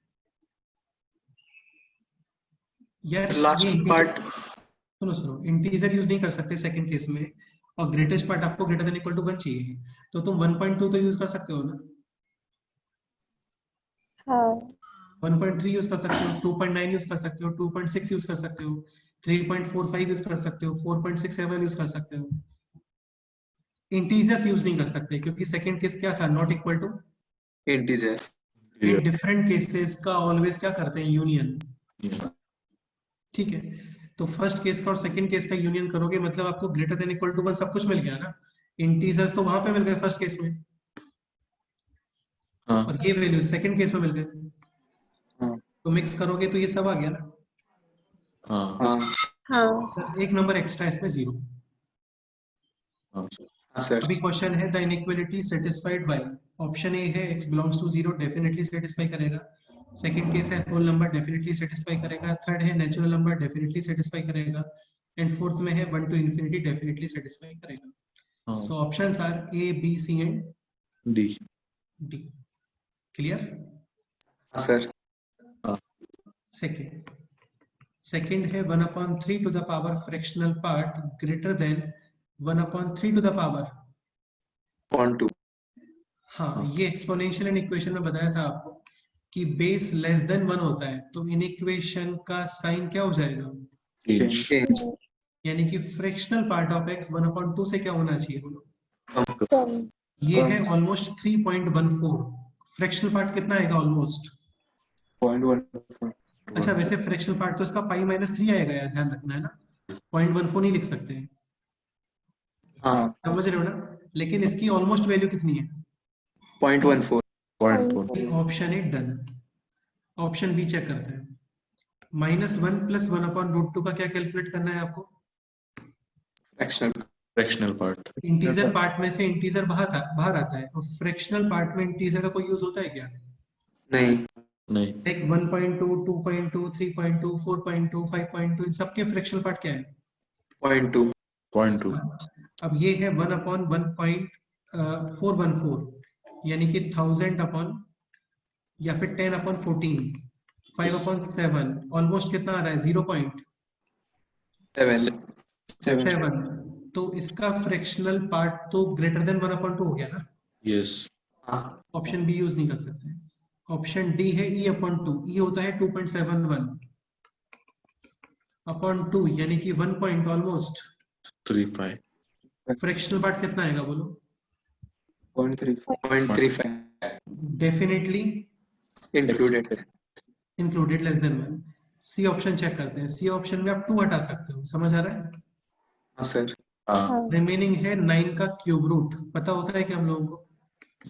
यार लास्ट ये पार्ट। सुनो, इंटीजर यूज नहीं कर सकते सेकंड केस में, और ग्रेटेस्ट पार्ट आपको ग्रेटर देन इक्वल टू 1 चाहिए, तो तुम 1.2 तो यूज कर सकते हो ना, हाँ 1.3 यूज कर सकते हो, 2.9 यूज कर सकते हो, 2.6 यूज कर सकते हो, 3.45 यूज कर सकते हो, 4.67 यूज कर सकते हो। इंटीजर्स यूज नहीं कर सकते क्योंकि सेकंड केस क्या था? Not equal to. Integer. In different cases का ऑलवेज क्या करते हैं? यूनियन। ठीक है, तो फर्स्ट केस का और सेकंड केस का यूनियन करोगे मतलब आपको ग्रेटर देन इक्वल टू 1 सब कुछ मिल गया ना। इंटीजर्स तो वहां पे मिल गए फर्स्ट केस में, हाँ और ये वैल्यू सेकंड केस में मिल गए, हाँ तो मिक्स करोगे तो ये सब आ गया ना, हाँ हाँ हाँ बस एक नंबर एक्स्ट्रा इसमें 0। हाँ हाँ सर। अभी क्वेश्चन है the inequality satisfied by, option A है x belongs to 0 definitely satisfy करेगा, सेकंड केस है होल नंबर डेफिनेटली सेटिस्फाई करेगा, थर्ड है नेचुरल नंबर डेफिनेटली सेटिस्फाई करेगा, एंड फोर्थ में है 1 to infinity डेफिनेटली सेटिस्फाई करेगा। हाँ so options are A, B, C and D D। Clear? हाँ सर। सेकंड है 1/3 to the power fractional part greater than 1/3 to the power। 0.2। हाँ, ये exponential in equation में बताया था आपको कि बेस लेस देन 1 होता है, तो इन इक्वेशन का साइन क्या हो जाएगा? चेंज चेंज यानी कि फ्रैक्शनल पार्ट ऑफ x 1/2 से क्या होना चाहिए बोलो? कम। ये है ऑलमोस्ट 3.14। फ्रैक्शनल पार्ट कितना आएगा ऑलमोस्ट? 0.14। अच्छा, वैसे फ्रैक्शनल पार्ट तो इसका पाई -3 आएगा यार, ध्यान रखना है ना, 0.14 नहीं लिख सकते हैं, हाँ, समझ रहे हो ना? लेकिन इसकी ऑलमोस्ट वैल्यू कितनी है? 0.14। Option A done. Option B check करते हैं। -1 + 1/√2 का क्या कैलकुलेट करना है आपको? फ्रैक्शनल पार्ट इंटीजर पार्ट में से इंटीजर बाहर आता है, और फ्रैक्शनल पार्ट में इंटीजर का कोई यूज होता है क्या? नहीं। नहीं, लाइक 1.2, 2.2, 3.2, 4.2, 5.2, इन सबके फ्रैक्शनल पार्ट क्या है? 0.2। 0.2 अब ये है 1/1.414, यानी कि 1000 अपॉन या फिर 10/14, 5/7, ऑलमोस्ट कितना आ रहा है? 0.7। 7। तो इसका फ्रैक्शनल पार्ट तो ग्रेटर देन 1/2 हो गया ना? यस हाँ, ऑप्शन बी यूज नहीं कर सकते। ऑप्शन डी है e/2। ई होता है 2.71/2, यानी कि 1 पॉइंट ऑलमोस्ट। 35 फ्रैक्शनल पार्ट कितना आएगा बोलो? 0.35 definitely included. Included less than 1। C option check करते हैं। सी ऑप्शन में आप 2 हटा सकते हो, समझ आ रहा है? हाँ सर। हाँ हाँ। रिमेनिंग है 9 का क्यूब रूट। पता होता है कि हम लोगों को?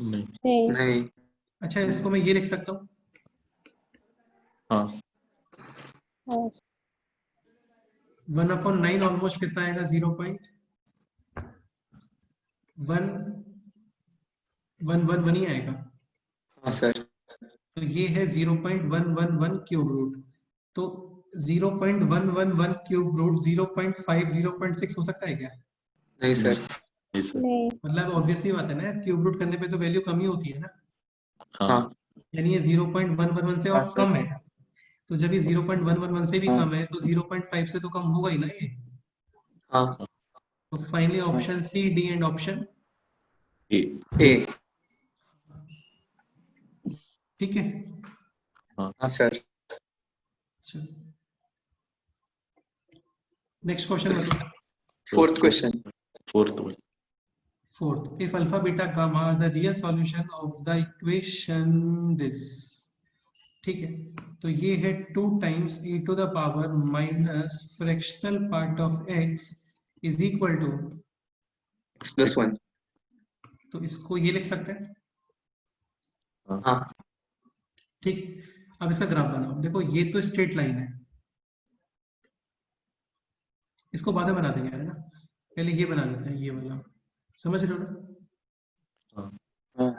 नहीं नहीं। नहीं। अच्छा, इसको मैं ये लिख सकता हूँ, हाँ 1/9 ऑलमोस्ट कितना आएगा? 0.111 ही आएगा। हाँ सर। तो ये है 0.111 क्यूब रूट। तो 0.111 क्यूब रूट 0.5, 0.6 हो सकता है क्या? नहीं सर। नहीं सर नहीं। मतलब ऑब्वियसली बात है ना, क्यूब रूट करने पे तो वैल्यू कम ही होती है ना, हाँ हाँ, यानी ये 0.111 से और कम है। तो जब ये 0.111 से भी कम है, तो 0.5 से तो कम होगा ही ना ये। हाँ। तो finally option C, D and option A A. ठीक है। हाँ सर। नेक्स्ट क्वेश्चन बताओ। Fourth question. Fourth Fourth, if alpha, beta, gamma are the real solution of the equation this, ठीक है, तो ये है 2 times e to the power minus fractional part of x is equal to, x+1। तो इसको ये लिख सकते हैं, हाँ, ठीक। अब इसका ग्राफ बनाओ। देखो ये तो स्ट्रेट लाइन है, इसको बाद में बना देंगे है ना, पहले ये बना देते हैं, ये वाला, समझ रहे हो ना? हाँ,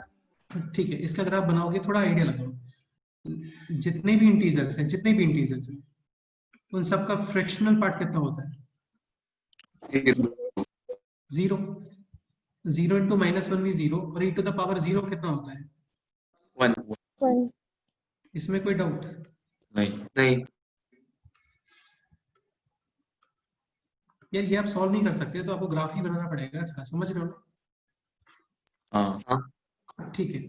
ठीक है, इसका ग्राफ बनाओगे, थोड़ा आइडिया लगाओ। जितने भी इंटीजर्स हैं उन सबका फ्रैक्शनल पार्ट कितना होता है? 0। 0 इंटू -1 भी 0, और e टू द पावर 0 कितना होता है? 1। 1। इसमें कोई डाउट? नहीं नहीं। यार ये आप सॉल्व नहीं कर सकते, तो आपको ग्राफ ही बनाना पड़ेगा इसका, समझ रहे हो ना? हाँ ठीक है,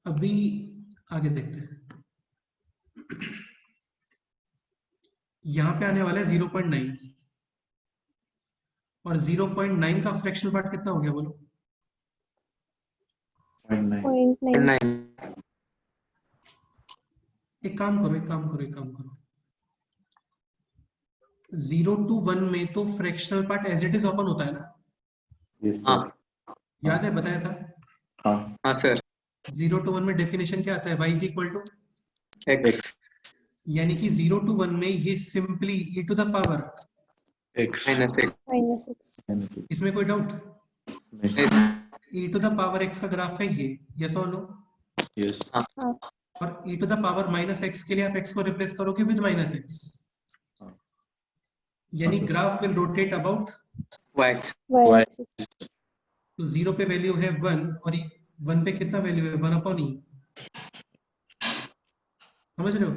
अभी आगे देखते हैं। यहां पे आने वाला है 0.9, और 0.9 का फ्रैक्शनल पार्ट कितना हो गया बोलो? 0.9। 9। एक काम करो 0 to 1 में तो fractional part as it is open होता है ना? यस हाँ, याद है, बताया था। हाँ हाँ सर। 0 to 1 में डेफिनेशन क्या आता है? y is equal to, x। यानी कि 0 to 1 में ये simply e to the power, x -x। -6। इसमें कोई डाउट? नहीं e to the power x का ग्राफ है ये, यस और नो? यस हाँ। और e to the power -x के लिए आप x को रिप्लेस करोगे विद -x, यानी graph will rotate about, y। Y axis। तो 0 पे वैल्यू है 1, और 1 पे कितना वैल्यू है? 1/e, समझ रहे हो?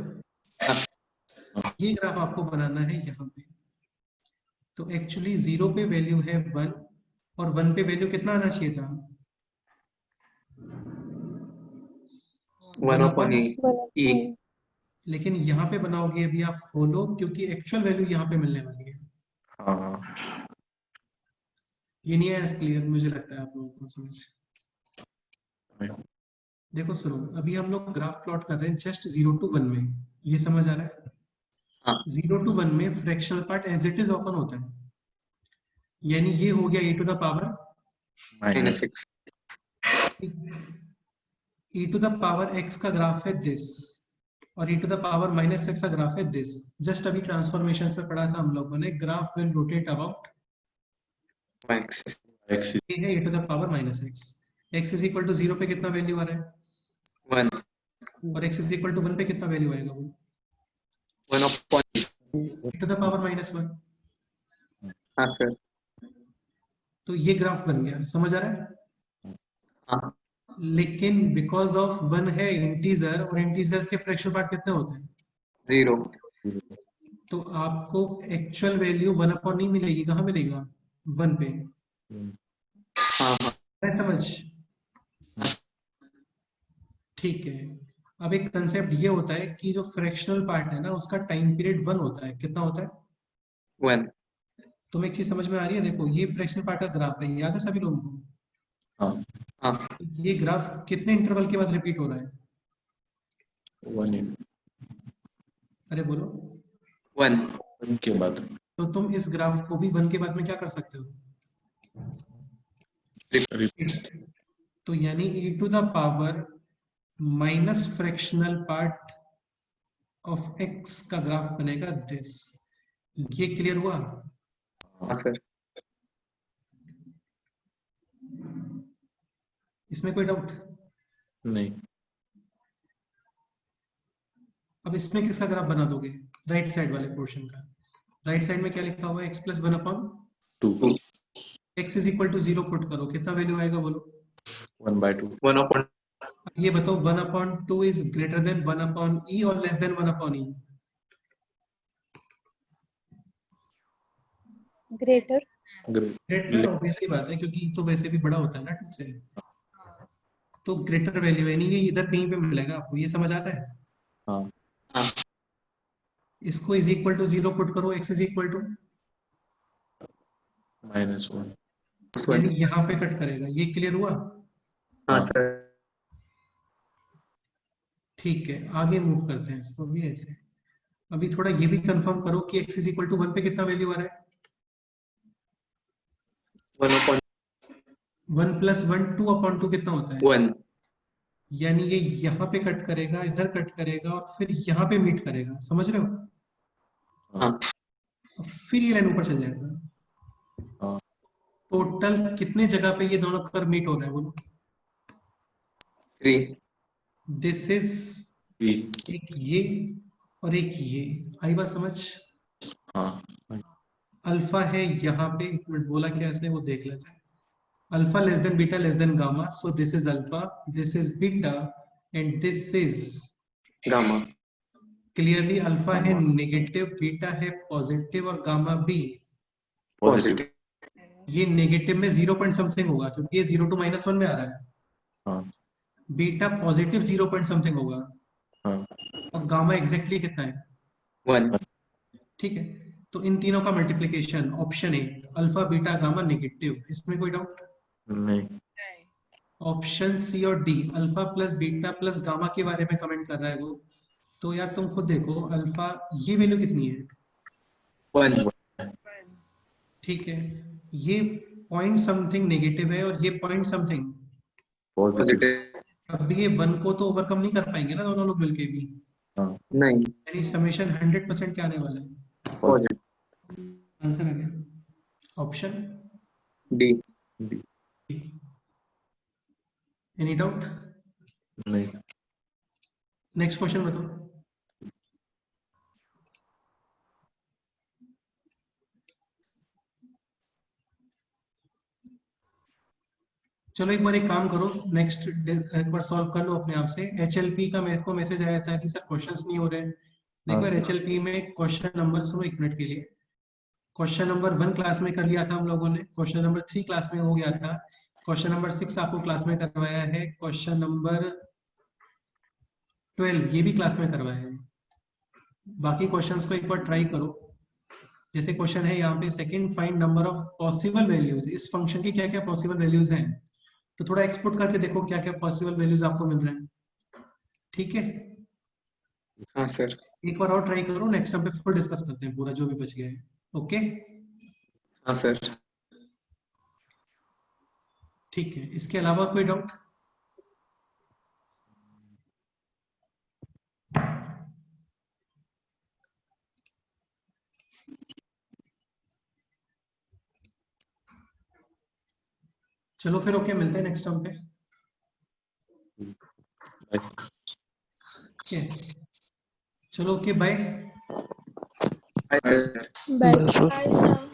ये ग्राफ आपको बनाना है यहाँ पे। तो एक्चुअली 0 पे वैल्यू है 1, और 1 पे वैल्यू कितना आना चाहिए था? वन अपॉन ई ई लेकिन यहाँ पे बनाओगे अभी आप होलो, क्योंकि एक्चुअल वैल्यू यहाँ पे मिलने वाली है। हाँ ये नहीं है क्लियर, मुझे लगता है आप लोगों को समझ। देखो सुनो, अभी हम लोग ग्राफ प्लॉट कर रहे हैं जस्ट 0 to 1 में, ये समझ आ रहा है? हाँ। 0 to 1 में fractional part as it is open होता है, यानी ये हो गया e to the power minus x e to the power x का ग्राफ है दिस, और e to the power minus x का ग्राफ है दिस। जस्ट अभी ट्रांसफॉर्मेशंस पे पढ़ा था हम लोगों ने, graph will rotate about x ये है e to the power minus x। x is equal to 0 पे कितना वैल्यू आ रहा है, 1 और x इज इक्वल टू 1 पे कितना वैल्यू आएगा वो, 1 upon e to the power minus 1। हाँ सर तो ये ग्राफ बन गया, समझ आ रहा है? हाँ लेकिन बिकॉज ऑफ 1 है इंटीजर, और इंटीजर्स के फ्रैक्शनल पार्ट कितने होते हैं, 0 तो आपको एक्चुअल वैल्यू 1 अपॉन नहीं मिलेगी, कहाँ मिलेगा, 1 पे। हाँ हाँ है समझ? ठीक है। अब एक कंसेप्ट ये होता है कि जो फ्रैक्शनल पार्ट है ना, उसका टाइम पीरियड 1 होता है। कितना होता है? 1 तुम्हें एक चीज समझ में आ रही है? देखो ये फ्रैक्शनल पार्ट का ग्राफ है, याद है सभी लोगों को? हाँ हाँ ये ग्राफ कितने इंटरवल के बाद रिपीट हो रहा है? 1 अरे बोलो। 1 के बाद तो तुम इस ग्राफ को भी 1 के बाद में क्या कर सकते हो, तो यानी e to the power minus fractional part of x का ग्राफ बनेगा दिस। ये क्लियर हुआ? हाँ सर इसमें कोई डाउट? नहीं। अब इसमें किसका ग्राफ बना दोगे, राइट साइड वाले पोर्शन का? राइट साइड में क्या लिखा हुआ है, x plus 1 upon 2 x is equal to 0 put करो, कितना वैल्यू आएगा बोलो? 1/2 1 अपॉन ये बताओ 1 upon 2 is greater than 1 upon e और less than 1 upon e? Greater. Greater obviously बात है, क्योंकि e तो वैसे भी बड़ा होता है ना 2 से, तो ग्रेटर वैल्यू है, नहीं ये इधर कहीं पे मिलेगा आपको। ये समझ आ रहा है? हाँ इसको इज इक्वल टू 0 पुट करो, x इज इक्वल टू -1 यानी यहाँ पे कट करेगा। ये क्लियर हुआ? हाँ सर ठीक है, आगे मूव करते हैं इसको भी ऐसे। अभी थोड़ा ये भी कंफर्म करो कि x इज इक्वल टू 1 पे कितना वैल्यू आ रहा है? 1 अपॉन 1 प्लस 1 2 अपॉन 2 कितना होता है? 1 यानी ये यहाँ पे कट करेगा, इधर कट करेगा, और फिर यहाँ पे मीट करेगा। समझ रहे हो? हाँ और फिर ये लाइन ऊपर चल जाएगा। हाँ। टोटल कितने जगह पे ये दोनों कर्व मीट हो रहे हैं बोलो? 3 दिस इज एक ये और एक ये। आई बात समझ? हाँ अल्फा है यहाँ पे, एक मिनट बोला क्या इसने वो देख लेते हैं। Alpha less than beta less than gamma, so this is alpha, this is beta and this is gamma clearly alpha है नेगेटिव, बीटा है पॉजिटिव और गामा भी पॉजिटिव। ये नेगेटिव में 0 पॉइंट समथिंग होगा, क्योंकि ये 0 to -1 में आ रहा है। हाँ बीटा पॉजिटिव 0 पॉइंट समथिंग होगा, हाँ और गामा एग्जैक्टली कितना है? 1 ठीक है, तो इन तीनों का multiplication option A alpha beta gamma negative. इसमें कोई डाउट? नहीं। ऑप्शन सी और D alpha plus beta plus gamma के बारे में कमेंट कर रहा है वो। तो यार तुम खुद देखो, अल्फा ये वैल्यू कितनी है? 1 ठीक है, ये पॉइंट समथिंग नेगेटिव है और ये पॉइंट समथिंग पॉजिटिव। अब ये 1 को तो ओवरकम नहीं कर पाएंगे ना दोनों लोग मिलके भी, नहीं यानी समेशन 100% क्या आने वाला है? पॉजिटिव। आंसर आ गया ऑप्शन डी। Any doubt? नहीं। नेक्स्ट क्वेश्चन बताओ। चलो एक बार एक काम करो, नेक्स्ट एक बार सॉल्व कर लो अपने आप से। HLP का मेरे को मैसेज आया था कि सर क्वेश्चंस नहीं हो रहे हैं। देखो यार HLP में क्वेश्चन नंबर, सुनो एक मिनट के लिए, क्वेश्चन नंबर 1 क्लास में कर लिया था हम लोगों ने, क्वेश्चन नंबर 3 क्लास में हो गया था, क्वेश्चन नंबर 6 आपको क्लास में करवाया है, क्वेश्चन नंबर 12 ये भी क्लास में करवाया है। बाकी क्वेश्चंस को एक बार ट्राई करो। जैसे क्वेश्चन है यहाँ पे second find number of possible values, इस फंक्शन की क्या क्या पॉसिबल वैल्यूज हैं, तो थोड़ा एक्सपोर्ट करके देखो क्या क्या पॉसिबल वैल्यूज आपको मिल रहे हैं। ठीक है, हाँ सर। एक बार और ट्राई करो, नेक्स्ट टाइम पे फुल डिस्कस करते हैं पूरा जो भी बच गया है। ओके हाँ सर। ठीक है, इसके अलावा कोई डाउट? चलो फिर ओके, मिलते हैं नेक्स्ट टाइम पे। ओके चलो okay bye. Bye sir. Bye बस Bye, sir.